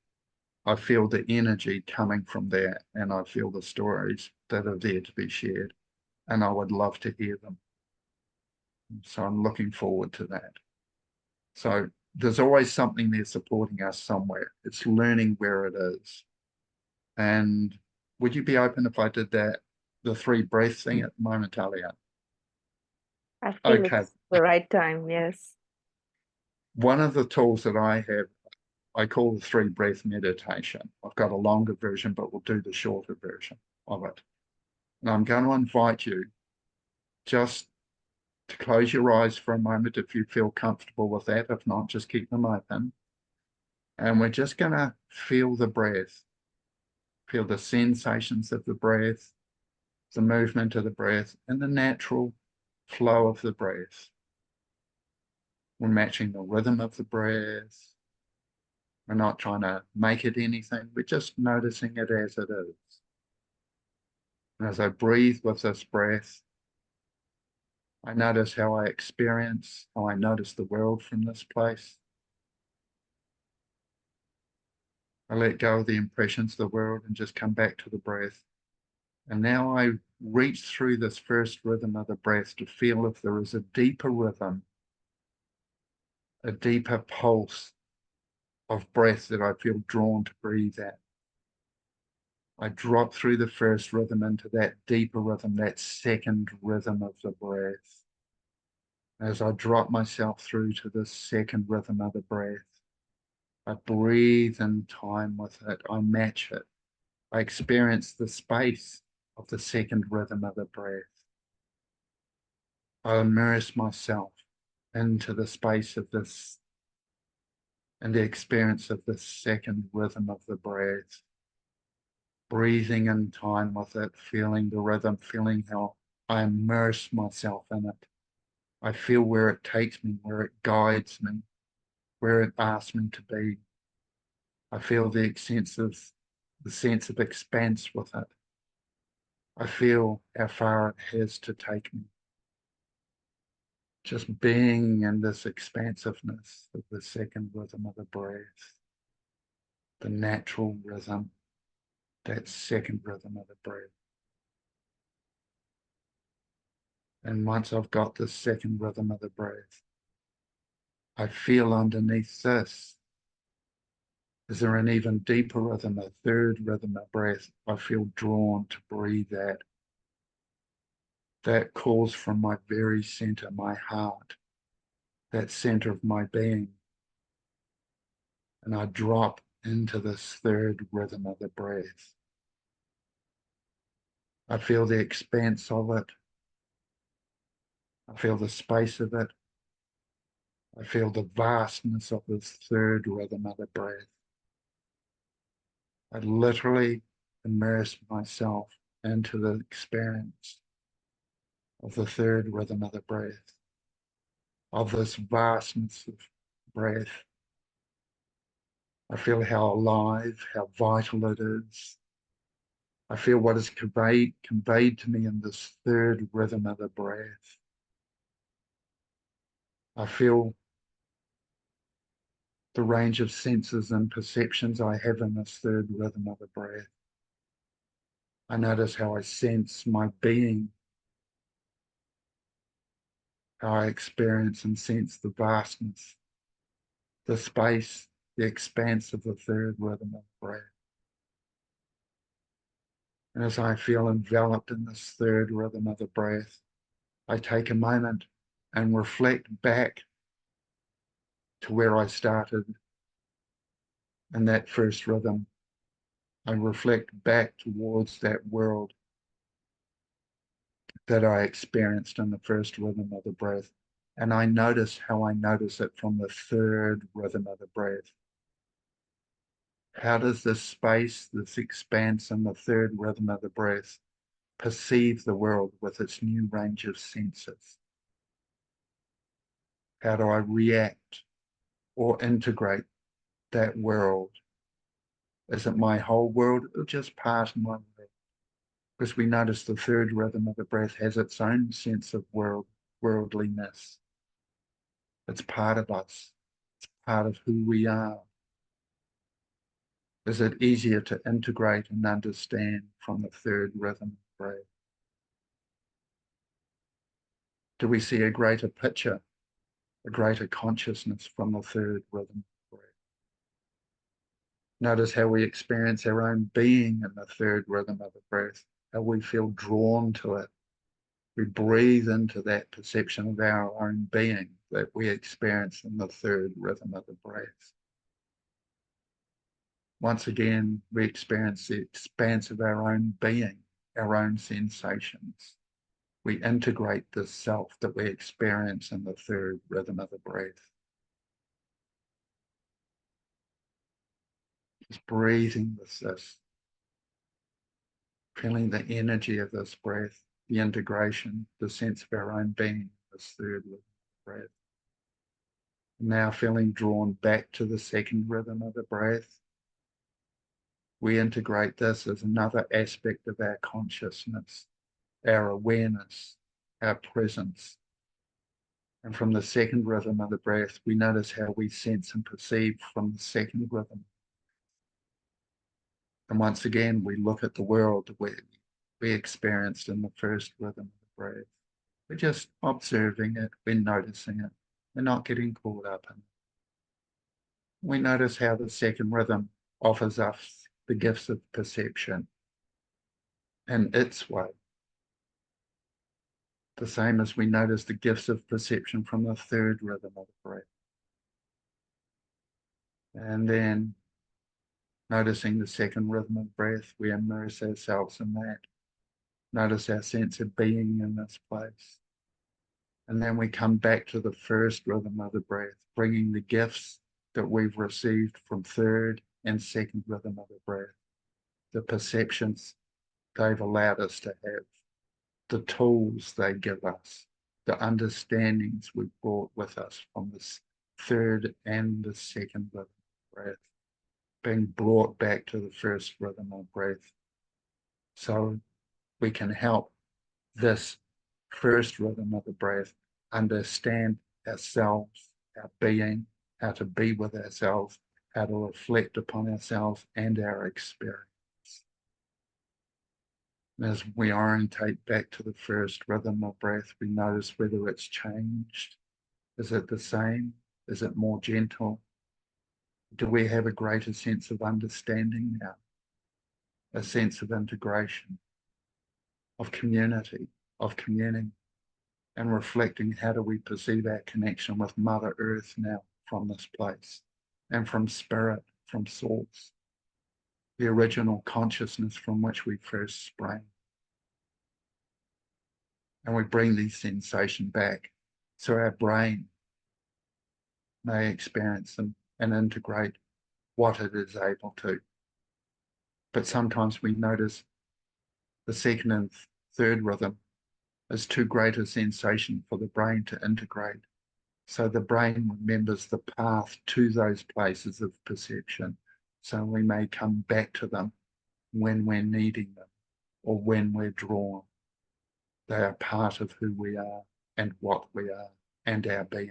I feel the energy coming from there, and I feel the stories that are there to be shared, and I would love to hear them. So I'm looking forward to that. So there's always something there supporting us somewhere. It's learning where it is. And would you be open if I did that, the 3 breath thing at the moment, Alyen? I feel Okay. it's the right time, yes. One of the tools that I have, I call the 3 breath meditation. I've got a longer version, but we'll do the shorter version of it. And I'm going to invite you just to close your eyes for a moment if you feel comfortable with that. If not, just keep them open. And we're just going to feel the breath, feel the sensations of the breath, the movement of the breath, and the natural flow of the breath. We're matching the rhythm of the breath. We're not trying to make it anything. We're just noticing it as it is. And as I breathe with this breath, I notice how I experience, how I notice the world from this place. I let go of the impressions of the world and just come back to the breath. And now I reach through this first rhythm of the breath to feel if there is a deeper rhythm, a deeper pulse of breath that I feel drawn to breathe at. I drop through the first rhythm into that deeper rhythm, that second rhythm of the breath. As I drop myself through to the second rhythm of the breath, I breathe in time with it. I match it. I experience the space of the second rhythm of the breath. I immerse myself into the space of this and the experience of the second rhythm of the breath. Breathing in time with it, feeling the rhythm, feeling how I immerse myself in it. I feel where it takes me, where it guides me, where it asks me to be. I feel the sense of expanse with it. I feel how far it has to take me. Just being in this expansiveness of the second rhythm of the breath, the natural rhythm, that second rhythm of the breath. And once I've got the second rhythm of the breath, I feel underneath this, is there an even deeper rhythm, a third rhythm of breath? I feel drawn to breathe that. That calls from my very center, my heart, that center of my being. And I drop into this third rhythm of the breath. I feel the expanse of it. I feel the space of it. I feel the vastness of this third rhythm of the breath. I literally immerse myself into the experience of the third rhythm of the breath, of this vastness of breath. I feel how alive, how vital it is. I feel what is conveyed to me in this third rhythm of the breath. I feel the range of senses and perceptions I have in this third rhythm of the breath. I notice how I sense my being, how I experience and sense the vastness, the space, the expanse of the third rhythm of the breath. And as I feel enveloped in this third rhythm of the breath, I take a moment and reflect back to where I started in that first rhythm. I reflect back towards that world that I experienced in the first rhythm of the breath. And I notice how I notice it from the third rhythm of the breath. How does this space, this expanse in the third rhythm of the breath perceive the world with its new range of senses? How do I react or integrate that world? Is it my whole world or just part of my world? Because we notice the third rhythm of the breath has its own sense of worldliness. It's part of us. It's part of who we are. Is it easier to integrate and understand from the third rhythm of breath? Do we see a greater picture, a greater consciousness from the third rhythm of breath? Notice how we experience our own being in the third rhythm of the breath, how we feel drawn to it. We breathe into that perception of our own being that we experience in the third rhythm of the breath. Once again, we experience the expanse of our own being, our own sensations. We integrate the self that we experience in the third rhythm of the breath. Just breathing with this, feeling the energy of this breath, the integration, the sense of our own being, this third rhythm of the breath. Now feeling drawn back to the second rhythm of the breath. We integrate this as another aspect of our consciousness, our awareness, our presence. And from the second rhythm of the breath, we notice how we sense and perceive from the second rhythm. And once again, we look at the world we experienced in the first rhythm of the breath. We're just observing it, we're noticing it, we're not getting caught up in it. We notice how the second rhythm offers us the gifts of perception in its way. The same as we notice the gifts of perception from the third rhythm of the breath. And then noticing the second rhythm of breath, we immerse ourselves in that. Notice our sense of being in this place. And then we come back to the first rhythm of the breath, bringing the gifts that we've received from third and second rhythm of the breath, the perceptions they've allowed us to have, the tools they give us, the understandings we've brought with us from this third and the second rhythm of breath, being brought back to the first rhythm of breath. So we can help this first rhythm of the breath understand ourselves, our being, how to be with ourselves, how to reflect upon ourselves and our experience. As we orientate back to the first rhythm of breath, we notice whether it's changed. Is it the same? Is it more gentle? Do we have a greater sense of understanding now? A sense of integration, of community, of communing, and reflecting how do we perceive our connection with Mother Earth now from this place, and from spirit, from source, the original consciousness from which we first sprang. And we bring these sensations back so our brain may experience them and integrate what it is able to. But sometimes we notice the second and third rhythm is too great a sensation for the brain to integrate. So the brain remembers the path to those places of perception. So we may come back to them when we're needing them or when we're drawn. They are part of who we are and what we are and our being.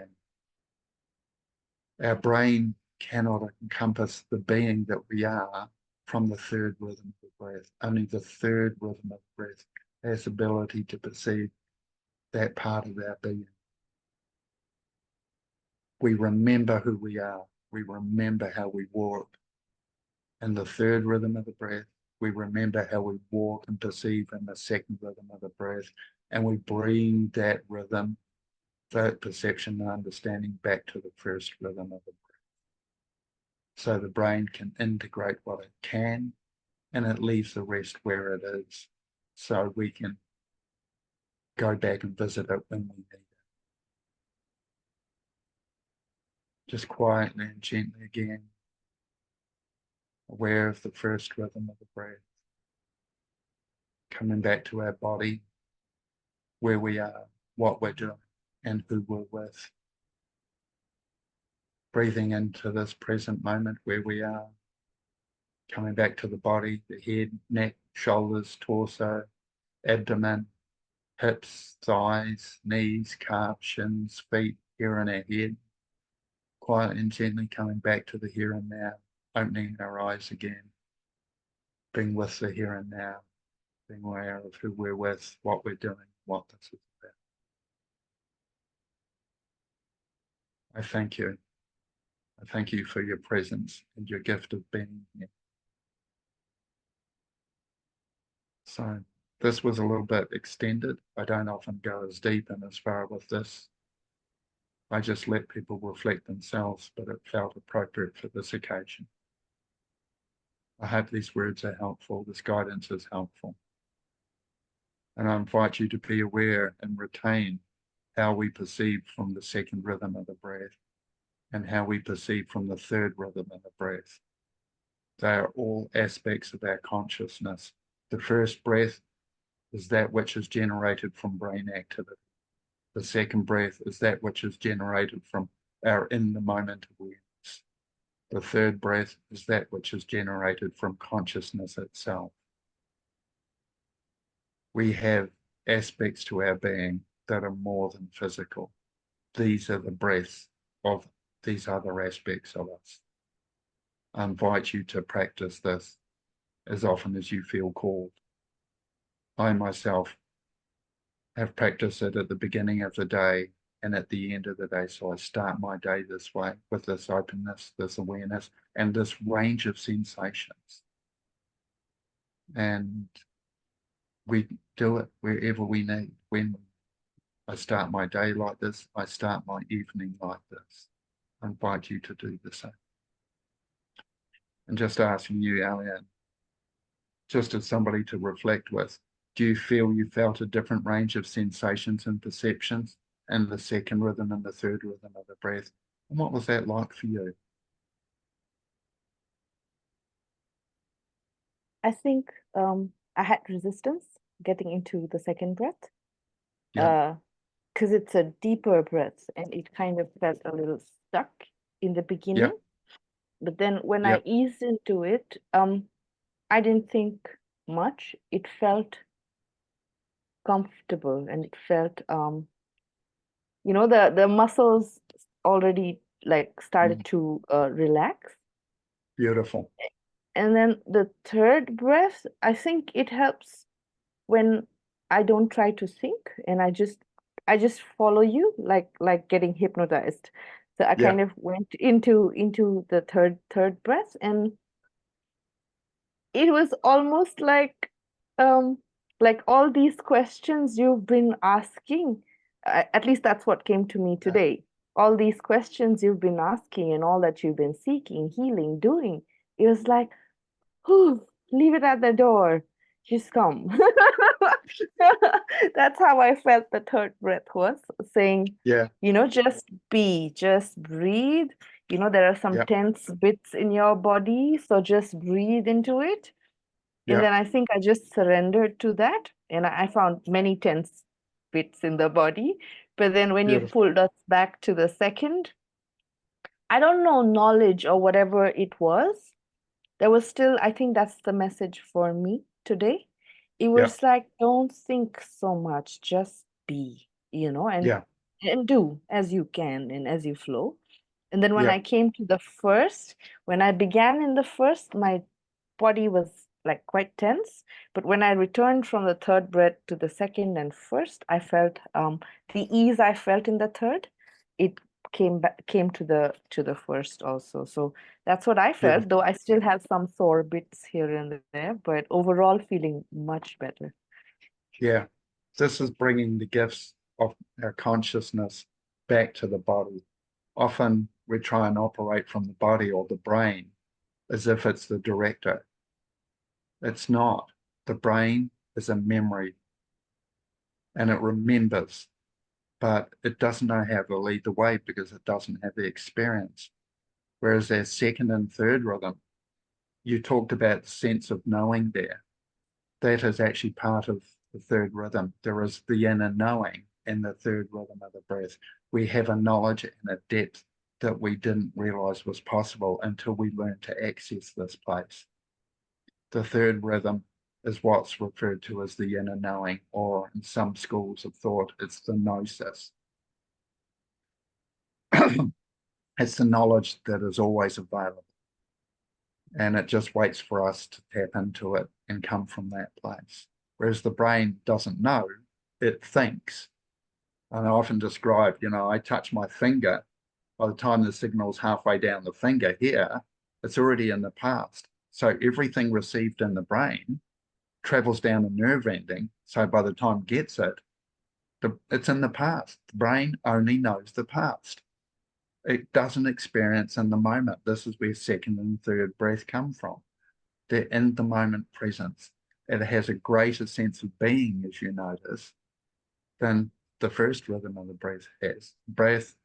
Our brain cannot encompass the being that we are from the third rhythm of the breath. Only the third rhythm of the breath has ability to perceive that part of our being. We remember who we are. We remember how we walk. In the third rhythm of the breath, we remember how we walk and perceive in the second rhythm of the breath, and we bring that rhythm, that perception and understanding back to the first rhythm of the breath. So the brain can integrate what it can, and it leaves the rest where it is, so we can go back and visit it when we need it. Just quietly and gently again, aware of the first rhythm of the breath, coming back to our body, where we are, what we're doing, and who we're with. Breathing into this present moment where we are, coming back to the body, the head, neck, shoulders, torso, abdomen, hips, thighs, knees, calves, shins, feet, here in our head. Quietly and gently coming back to the here and now, opening our eyes again, being with the here and now, being aware of who we're with, what we're doing, what this is about. I thank you. I thank you for your presence and your gift of being here. So this was a little bit extended. I don't often go as deep and as far with this. I just let people reflect themselves, but it felt appropriate for this occasion. I hope these words are helpful, this guidance is helpful. And I invite you to be aware and retain how we perceive from the second rhythm of the breath and how we perceive from the third rhythm of the breath. They are all aspects of our consciousness. The first breath is that which is generated from brain activity. The second breath is that which is generated from our in the moment awareness. The third breath is that which is generated from consciousness itself. We have aspects to our being that are more than physical. These are the breaths of these other aspects of us. I invite you to practice this as often as you feel called. I myself have practiced it at the beginning of the day and at the end of the day. So I start my day this way with this openness, this awareness, and this range of sensations. And we do it wherever we need. When I start my day like this, I start my evening like this. I invite you to do the same. And just asking you, Alyen, just as somebody to reflect with, do you feel you felt a different range of sensations and perceptions in the second rhythm and the third rhythm of the breath? And what was that like for you? I think I had resistance getting into the second breath Yeah, because it's a deeper breath and it kind of felt a little stuck in the yeah, beginning. But then when yeah, I eased into it, I didn't think much. It felt comfortable and it felt the muscles already like started to relax. beautiful. And then the third breath, I think it helps when I don't try to think and I just follow you like getting hypnotized. So I Yeah, kind of went into the third breath and it was almost like all these questions you've been asking, at least that's what came to me yeah, today. All these questions you've been asking and all that you've been seeking, healing, doing, it was like, whew, leave it at the door. Just come. That's how I felt the third breath was saying, yeah, just be, just breathe. There are some yeah, tense bits in your body, so just breathe into it. And yeah, then I think I just surrendered to that. And I found many tense bits in the body. But then when you beautiful. pulled us back to the second, I don't know, knowledge or whatever it was, there was still, I think that's the message for me today. It Yeah, was like, don't think so much, just be, and yeah, and do as you can and as you flow. And then when yeah, I came to the first, when I began in the first, my body was like quite tense. But when I returned from the third breath to the second and first, I felt the ease I felt in the third, it came to the first also. So that's what I felt, though beautiful. I still have some sore bits here and there, but overall feeling much better. Yeah, this is bringing the gifts of our consciousness back to the body. Often we try and operate from the body or the brain as if it's the director. It's not. The brain is a memory and it remembers, but it doesn't know how to lead the way because it doesn't have the experience. Whereas our second and third rhythm you talked about the sense of knowing there. That is actually part of the third rhythm. There is the inner knowing in the third rhythm of the breath. We have a knowledge and a depth that we didn't realize was possible until we learned to access this place. The third rhythm is what's referred to as the inner knowing, or in some schools of thought, it's the gnosis. It's the knowledge that is always available. And it just waits for us to tap into it and come from that place. Whereas the brain doesn't know, it thinks. And I often describe, I touch my finger. By the time the signal's halfway down the finger here, it's already in the past. So everything received in the brain travels down a nerve ending. So by the time it gets it, it's in the past. The brain only knows the past. It doesn't experience in the moment. This is where second and third breath come from. They're in the moment presence. It has a greater sense of being, as you notice, than the first rhythm of the breath has. Breath,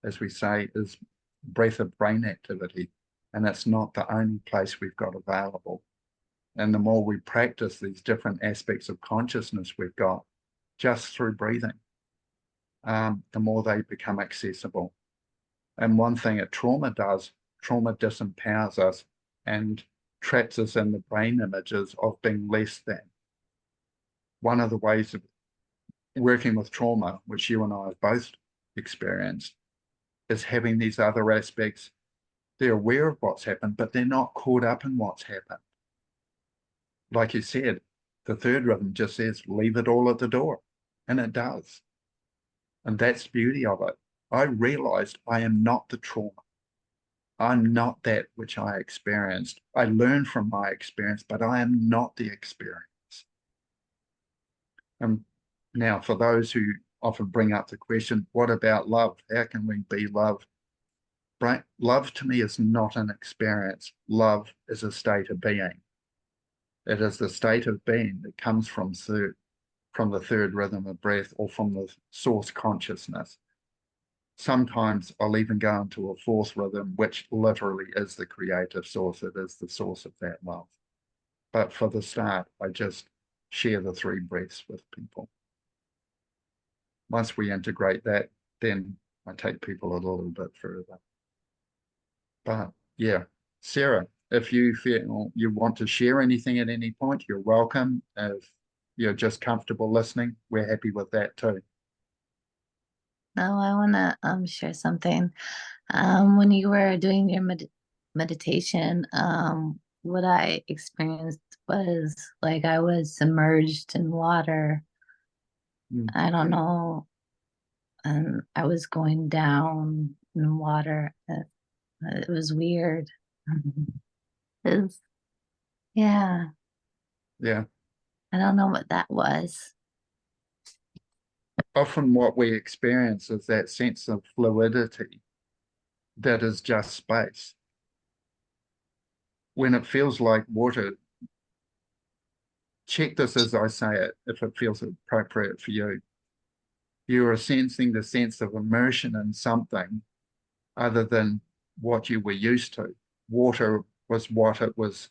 as we say, is breath of brain activity, and that's not the only place we've got available. And the more we practice these different aspects of consciousness we've got just through breathing, the more they become accessible. And one thing that trauma does, trauma disempowers us and traps us in the brain images of being less than. One of the ways of working with trauma, which you and I have both experienced, is having these other aspects. They're aware of what's happened, but they're not caught up in what's happened. Like you said, the third rhythm just says, leave it all at the door. And it does. And that's the beauty of it. I realized I am not the trauma. I'm not that which I experienced. I learned from my experience, but I am not the experience. And now, for those who often bring up the question, what about love? How can we be love? Right? Love to me is not an experience. Love is a state of being. It is the state of being that comes from the third rhythm of breath, or from the source consciousness. Sometimes I'll even go into a fourth rhythm, which literally is the creative source. It is the source of that love. But for the start, I just share the three breaths with people. Once we integrate that, then I take people a little bit further. But yeah, Sarah, if you feel you want to share anything at any point, you're welcome. If you're just comfortable listening, we're happy with that too. No, I want to share something. When you were doing your meditation, what I experienced was like I was submerged in water. I don't know, and I was going down in water. It was weird. It was, yeah, Yeah. I don't know what that was. Often what we experience is that sense of fluidity that is just space. When it feels like water, check this as I say it, if it feels appropriate for you. You are sensing the sense of immersion in something other than what you were used to. Water was what it was.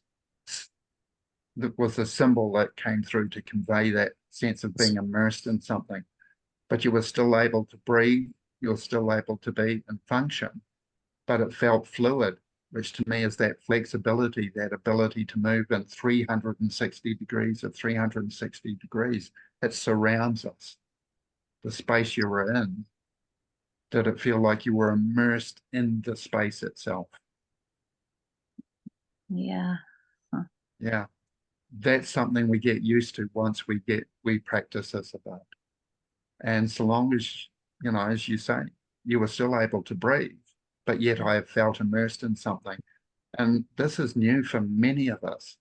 That was a symbol that came through to convey that sense of being immersed in something. But you were still able to breathe, you're still able to be and function, but it felt fluid, which to me is that flexibility, that ability to move in 360 degrees of 360 degrees. It surrounds us. The space you were in, did it feel like you were immersed in the space itself? Yeah. Huh. Yeah, that's something we get used to once we practice this a bit. And so long as, as you say, you were still able to breathe, but yet I have felt immersed in something. And this is new for many of us,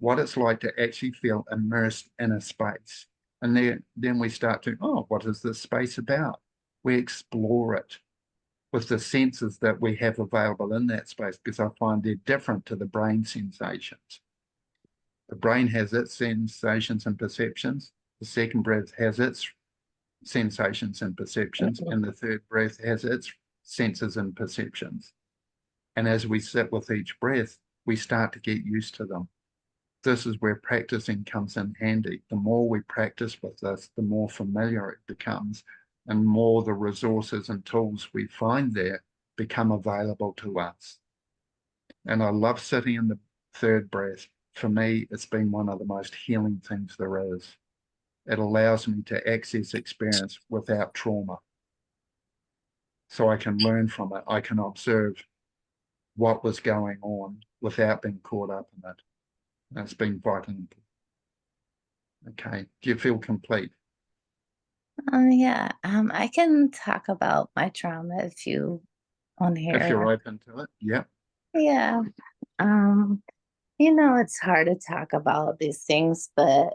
what it's like to actually feel immersed in a space. And then we start to, oh, what is this space about? We explore it with the senses that we have available in that space, because I find they're different to the brain sensations. The brain has its sensations and perceptions. The second breath has its sensations and perceptions, and the third breath has its senses and perceptions. And as we sit with each breath, we start to get used to them. This is where practicing comes in handy. The more we practice with this, the more familiar it becomes, and more the resources and tools we find there become available to us. And I love sitting in the third breath. For me, it's been one of the most healing things there is. It allows me to access experience without trauma. So I can learn from it. I can observe what was going on without being caught up in it. And it's been vitally important. Okay. Do you feel complete? Yeah. I can talk about my trauma if you want to If you're hear. open to it? Yep. Yeah. It's hard to talk about these things, but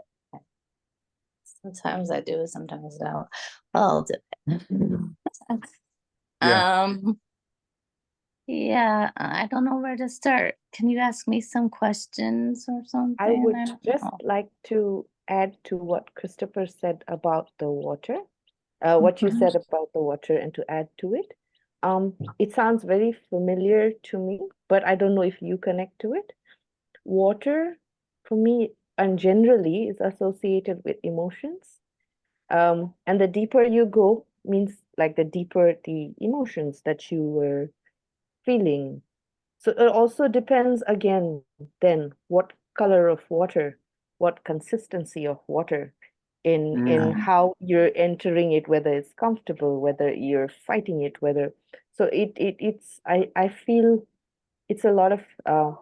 sometimes I do, sometimes I don't. Well, Yeah. um, yeah, I don't know where to start. Can you ask me some questions or something? I would I don't just know. like to add to what Christopher said about the water, what you said about the water, and to add to it. It sounds very familiar to me, but I don't know if you connect to it. Water, for me, and generally is associated with emotions. And the deeper you go means like the deeper the emotions that you were feeling. So it also depends again, then what color of water, what consistency of water in Mm, how you're entering it, whether it's comfortable, whether you're fighting it, whether so it's I feel it's a lot of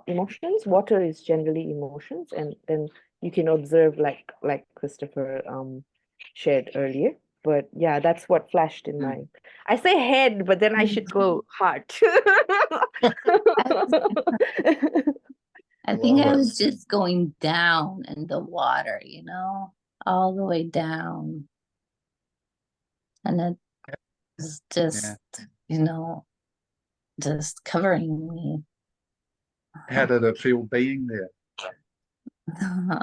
emotions. Water is generally emotions, and then you can observe like Christopher shared earlier. But yeah, that's what flashed in mm. my. I say head, but then I should go heart. I, I think Love I it. was just going down in the water, all the way down. And it was Yeah. just, you know, just covering me. How did it feel being there?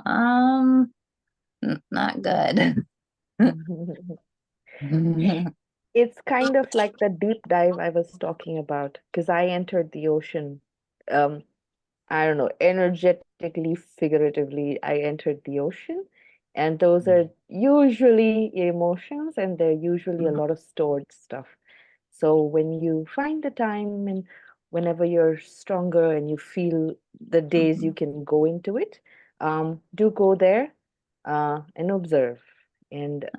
Um, Not good. It's kind of like the deep dive I was talking about because I entered the ocean. Um, I don't know, energetically, figuratively, I entered the ocean. And those are Mm, usually emotions, and they're usually a lot of stored stuff. So when you find the time and whenever you're stronger and you feel the days you can go into it, do go there and observe. And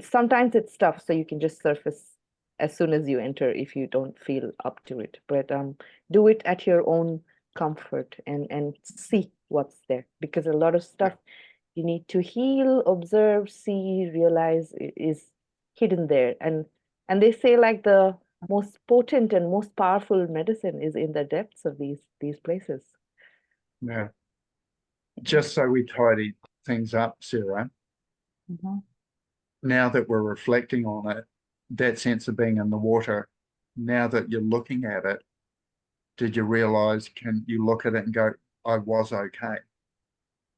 sometimes it's tough, so you can just surface as soon as you enter if you don't feel up to it. But do it at your own comfort and see what's there, because a lot of yeah. stuff you need to heal, observe, see, realize is hidden there. And they say like the most potent and most powerful medicine is in the depths of these places. Yeah. Just so we tidy things up, Sarah, Mhm. now that we're reflecting on it, that sense of being in the water, now that you're looking at it, did you realize, can you look at it and go, I was okay?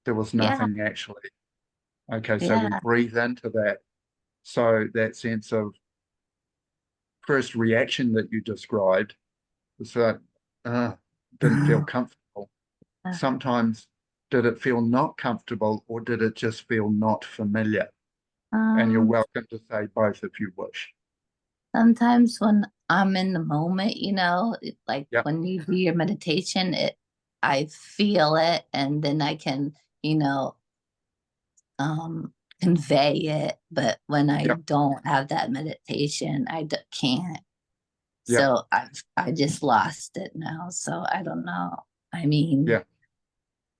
There was Yeah, nothing actually. Okay, so we yeah. breathe into that. So that sense of first reaction that you described was that didn't feel comfortable. Sometimes did it feel not comfortable or did it just feel not familiar? And you're Um, welcome to say both if you wish. Sometimes when I'm in the moment, like Yep, when you do your meditation, I feel it and then I can, you know, convey it. But when I yep, don't have that meditation, can't. yep, So I just lost it now. So I don't know. I mean, yeah.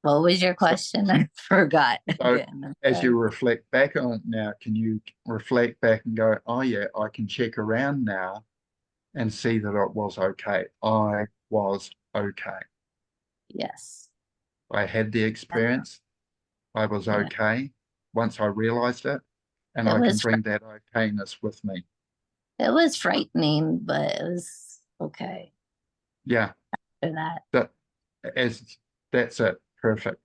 what was your So, question? I forgot so again. I'm as you sorry. reflect back on it now, can you reflect back and go, oh yeah, I can check around now and see that it was okay. I was okay. Yes. I had the experience. I was Yeah. okay once I realized it, and It I can was bring that okayness with me. it was frightening, but it was okay Yeah, for that. that as that's it. Perfect.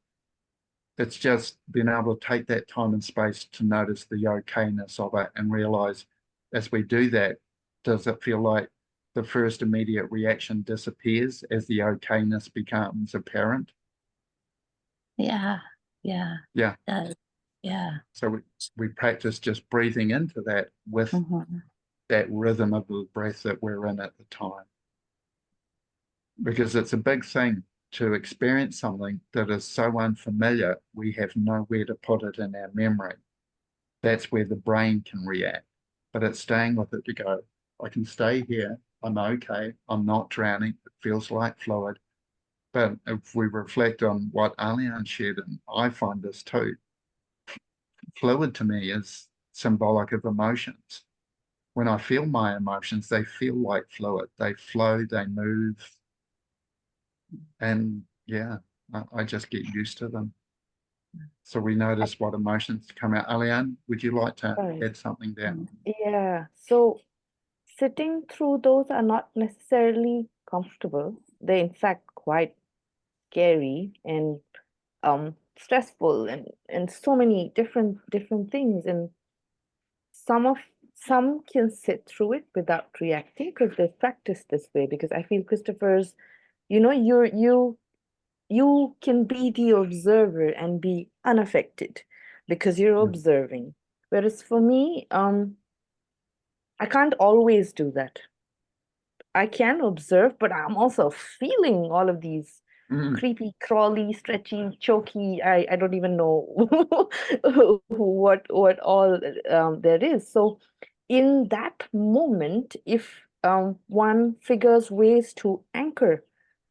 It's just being able to take that time and space to notice the okayness of it and realize as we do that, does it feel like the first immediate reaction disappears as the okayness becomes apparent? Yeah. Yeah. Yeah. Yeah. So we practice just breathing into that with Hmm. that rhythm of the breath that we're in at the time. Because it's a big thing to experience something that is so unfamiliar, we have nowhere to put it in our memory. That's where the brain can react. But it's staying with it to go, I can stay here, I'm okay, I'm not drowning, it feels like fluid. But if we reflect on what Alyen shared, and I find this too, fluid to me is symbolic of emotions. When I feel my emotions, they feel like fluid. They flow, they move, and yeah, I just get used to them. So we notice what emotions come out. Alyen, would you like to Right. add something there? Yeah. So sitting through those are not necessarily comfortable. They're in fact quite scary and stressful and so many different things. And some of some can sit through it without reacting because they've practiced this way. Because I feel Christopher's, you can be the observer and be unaffected because you're Yeah. observing. Whereas for me, I can't always do that. I can observe, but I'm also feeling all of these Mm, creepy, crawly, stretchy, choky. I don't even know what all there is. So in that moment, if one figures ways to anchor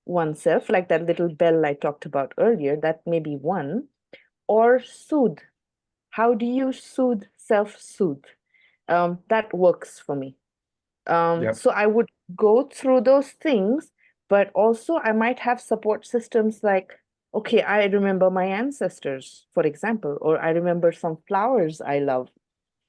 oneself, like that little bell I talked about earlier, that may be one, or soothe. How do you soothe, self-soothe? That works for me. yep, So I would go through those things, but also I might have support systems like, okay, I remember my ancestors, for example, or I remember some flowers I love,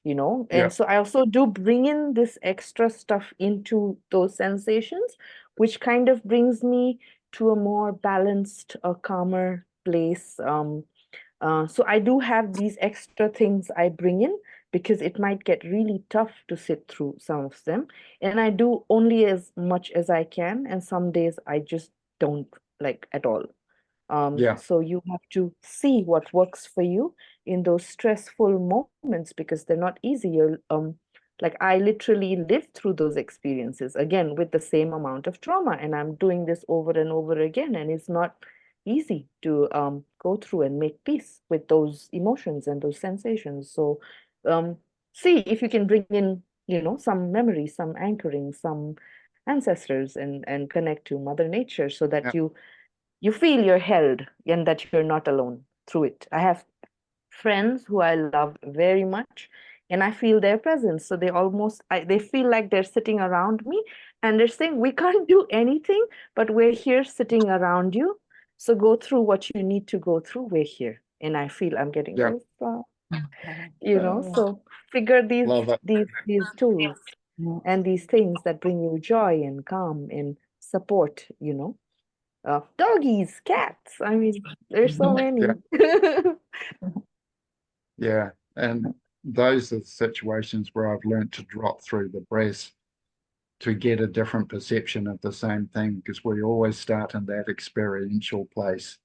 and yep, so I also do bring in this extra stuff into those sensations, which kind of brings me to a more balanced, a calmer place. So I do have these extra things I bring in because it might get really tough to sit through some of them. And I do only as much as I can, and some days I just don't like at all. yeah, So you have to see what works for you in those stressful moments because they're not easy. Like I literally lived through those experiences again with the same amount of trauma, and I'm doing this over and over again, and it's not easy to go through and make peace with those emotions and those sensations. So um, see if you can bring in, some memory, some anchoring, some ancestors, and connect to Mother Nature so that yeah, you feel you're held and that you're not alone through it. I have friends who I love very much, and I feel their presence. So they feel like they're sitting around me and they're saying, we can't do anything, but we're here sitting around you. So go through what you need to go through. We're here. And I feel I'm getting yeah. very strong, Uh, so figure these love it. these these tools and these things that bring you joy and calm and support, doggies, cats. I mean, there's so Yeah, many. yeah. And those are the situations where I've learned to drop through the breath to get a different perception of the same thing because we always start in that experiential place.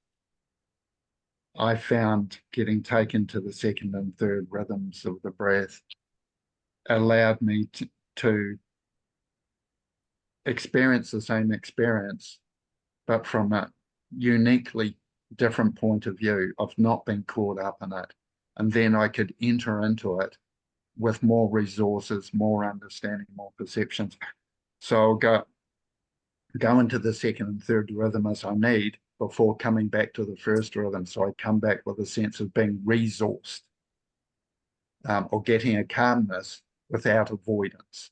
I found getting taken to the second and third rhythms of the breath allowed me to experience the same experience, but from a uniquely different point of view of not being caught up in it. And then I could enter into it with more resources, more understanding, more perceptions. So I'll go into the second and third rhythm as I need before coming back to the first rhythm. So I come back with a sense of being resourced, or getting a calmness without avoidance.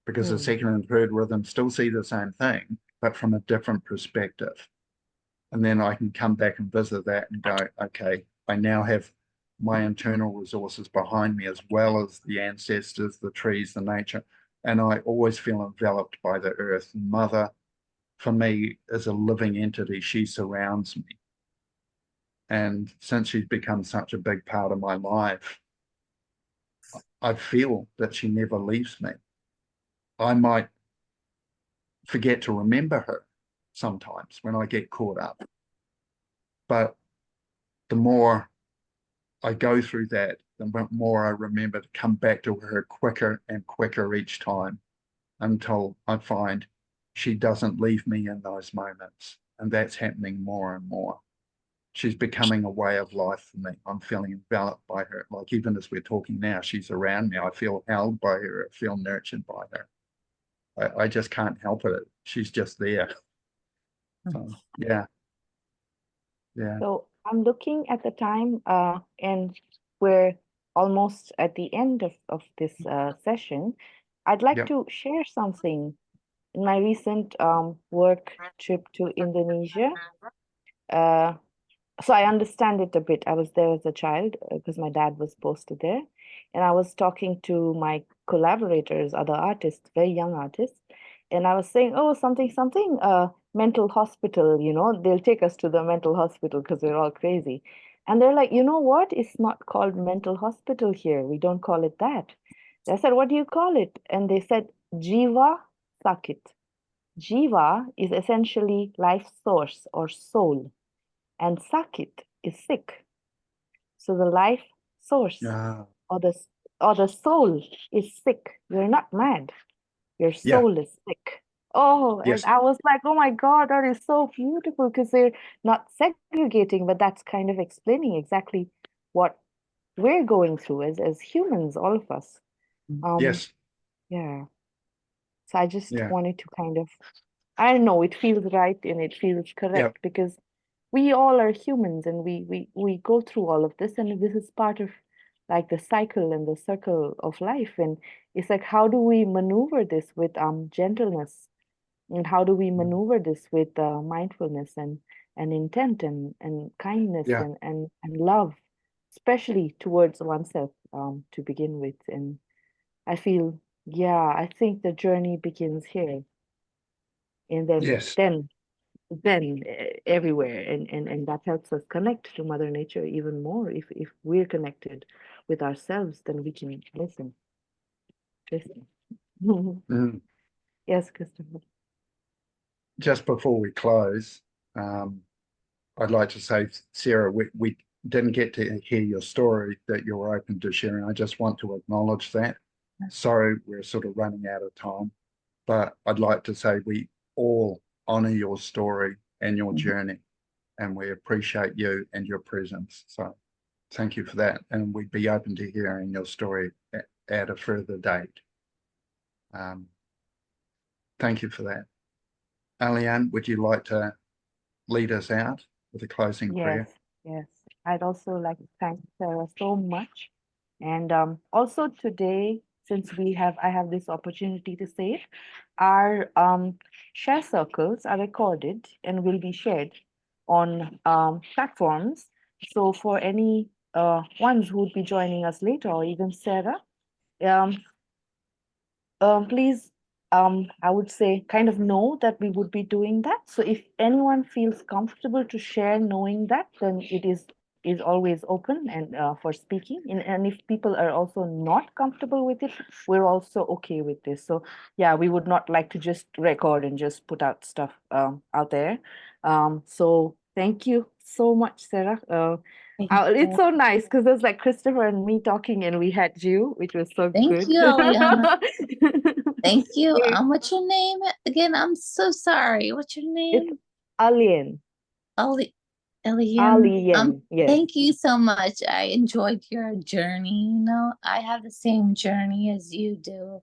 Because the Mm, second and third rhythm still see the same thing, but from a different perspective. And then I can come back and visit that and go, okay, I now have my internal resources behind me as well as the ancestors, the trees, the nature. And I always feel enveloped by the earth. Mother, for me, is a living entity. She surrounds me. And since she's become such a big part of my life, I feel that she never leaves me. I might forget to remember her sometimes when I get caught up. But the more I go through that, the more I remember to come back to her quicker and quicker each time until I find she doesn't leave me in those moments. And that's happening more and more. She's becoming a way of life for me. I'm feeling enveloped by her. Like even as we're talking now, she's around me. I feel held by her. I feel nurtured by her. I just can't help it. She's just there. So yeah, yeah, So I'm looking at the time, and we're almost at the end of this session. I'd like yep, to share something. In my recent work trip to Indonesia, uh, so I understand it a bit. I was there as a child because my dad was posted there, and I was talking to my collaborators, other artists, very young artists, and I was saying, "Oh, something, something, mental hospital. You know, they'll take us to the mental hospital because we're all crazy." And they're like, "You know what? It's not called mental hospital here. We don't call it that." I said, "What do you call it?" And they said, "Jiva Sakit." Jiva is essentially life source or soul, and Sakit is sick. So the life source yeah, or the soul is sick. You're not mad. Your yeah, soul is sick. Oh, and yes, I was like, oh my God, that is so beautiful because they're not segregating, but that's kind of explaining exactly what we're going through as humans, all of us. Um, yes, yeah. So I just yeah, wanted to kind of, I don't know, it feels right and it feels yeah, correct because we all are humans and we go through all of this, and this is part of like the cycle and the circle of life. And it's like, how do we maneuver this with gentleness, and how do we maneuver this with mindfulness and intent and kindness yeah, and love, especially towards oneself, to begin with. And I feel, yeah, I think the journey begins here, and yes, then everywhere, and that helps us connect to Mother Nature even more. If we're connected with ourselves, then we can listen. mm. Yes, Christopher. Just before we close, um, I'd like to say, Sarah, we didn't get to hear your story that you were open to sharing. I just want to acknowledge that. Sorry, we're sort of running out of time, but I'd like to say we all honor your story and your journey, and we appreciate you and your presence. So thank you for that. And we'd be open to hearing your story at a further date. Um, thank you for that. Alyen, would you like to lead us out with a closing Yes, prayer? yes. I'd also like to thank Sarah so much. And also today, since I have this opportunity to say it, our share circles are recorded and will be shared on platforms. So for any ones who would be joining us later, or even Sarah, um, please, I would say, kind of know that we would be doing that. So if anyone feels comfortable to share knowing that, then it is always open and for speaking. And if people are also not comfortable with it, we're also okay with this. So yeah, we would not like to just record and just put out stuff out there. So thank you so much, Sarah. It's so nice because there's like Christopher and me talking, and we had you, which was so Thank good. you, Eliana. Thank you. It's What's your name again? I'm so sorry. What's your name? Alien. Ali Elian. Alien, yes. Thank you so much. I enjoyed your journey. I have the same journey as you do,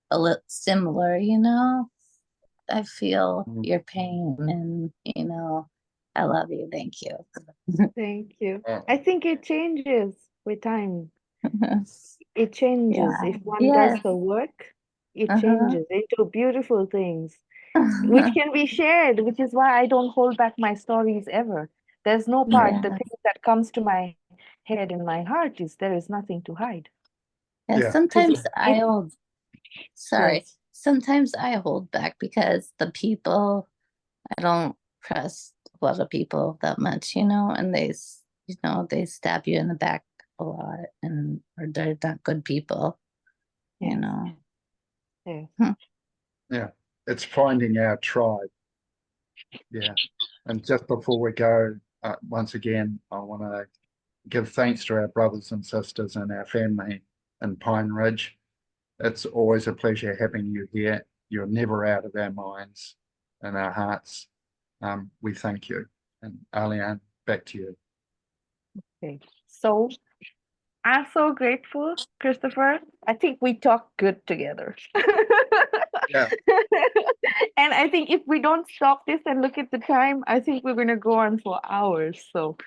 a little similar, I feel Mm. your pain and, I love you. Thank you. Thank you. Oh, I think it changes with time. It changes. Yeah. If one does Yes. the work, it Uh-huh. changes into beautiful things, which can be shared, which is why I don't hold back my stories ever. There's no part, the Yeah. thing that comes to my head and my heart is there is nothing to hide. Yeah. yeah, Because Sorry. yes, Sometimes I hold back because the people, I don't trust a lot of people that much, and they stab you in the back a lot or they're not good people, you yes, know. yes. Hmm. yeah. It's finding our tribe. Yeah. And just before we go, once again, I want to give thanks to our brothers and sisters and our family in Pine Ridge. It's always a pleasure having you here. You're never out of our minds and our hearts. We thank you. And Alyen, back to you. Okay. So I'm so grateful, Christopher. I think we talk good together. Yeah. And I think if we don't stop this and look at the time, I think we're going to go on for hours. So,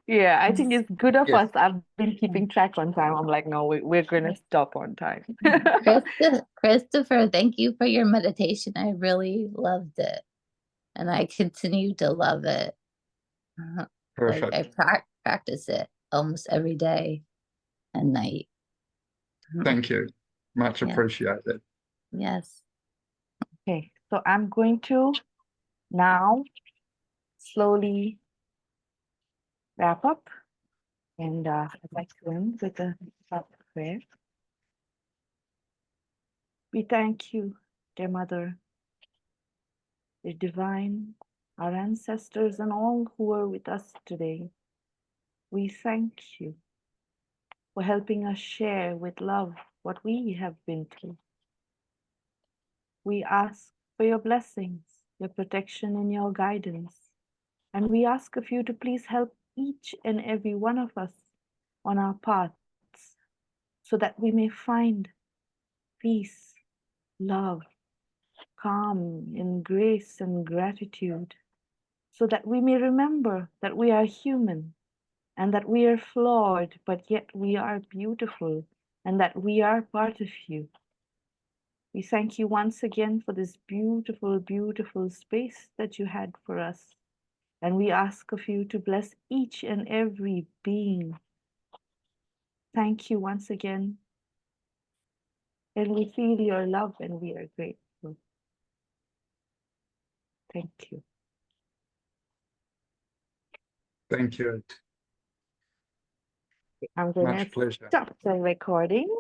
yeah, I think it's good of Yes. us. I've been keeping track on time. I'm like, no, we're going to stop on time. Christopher, thank you for your meditation. I really loved it, and I continue to love it. Like Perfect. I practice it almost every day and night. Thank you. Much Yeah. appreciated. Yes. Okay, so I'm going to now slowly wrap up, and I'd like to end with a short prayer. We thank you, dear Mother, the divine, our ancestors, and all who are with us today. We thank you for helping us share with love what we have been through. We ask for your blessings, your protection, and your guidance. And we ask of you to please help each and every one of us on our paths so that we may find peace, love, calm, and grace and gratitude, so that we may remember that we are human and that we are flawed, but yet we are beautiful and that we are part of you. We thank you once again for this beautiful, beautiful space that you had for us. And we ask of you to bless each and every being. Thank you once again. And we feel your love and we are grateful. Thank you. Thank you. I'm going Much to pleasure. stop the recording.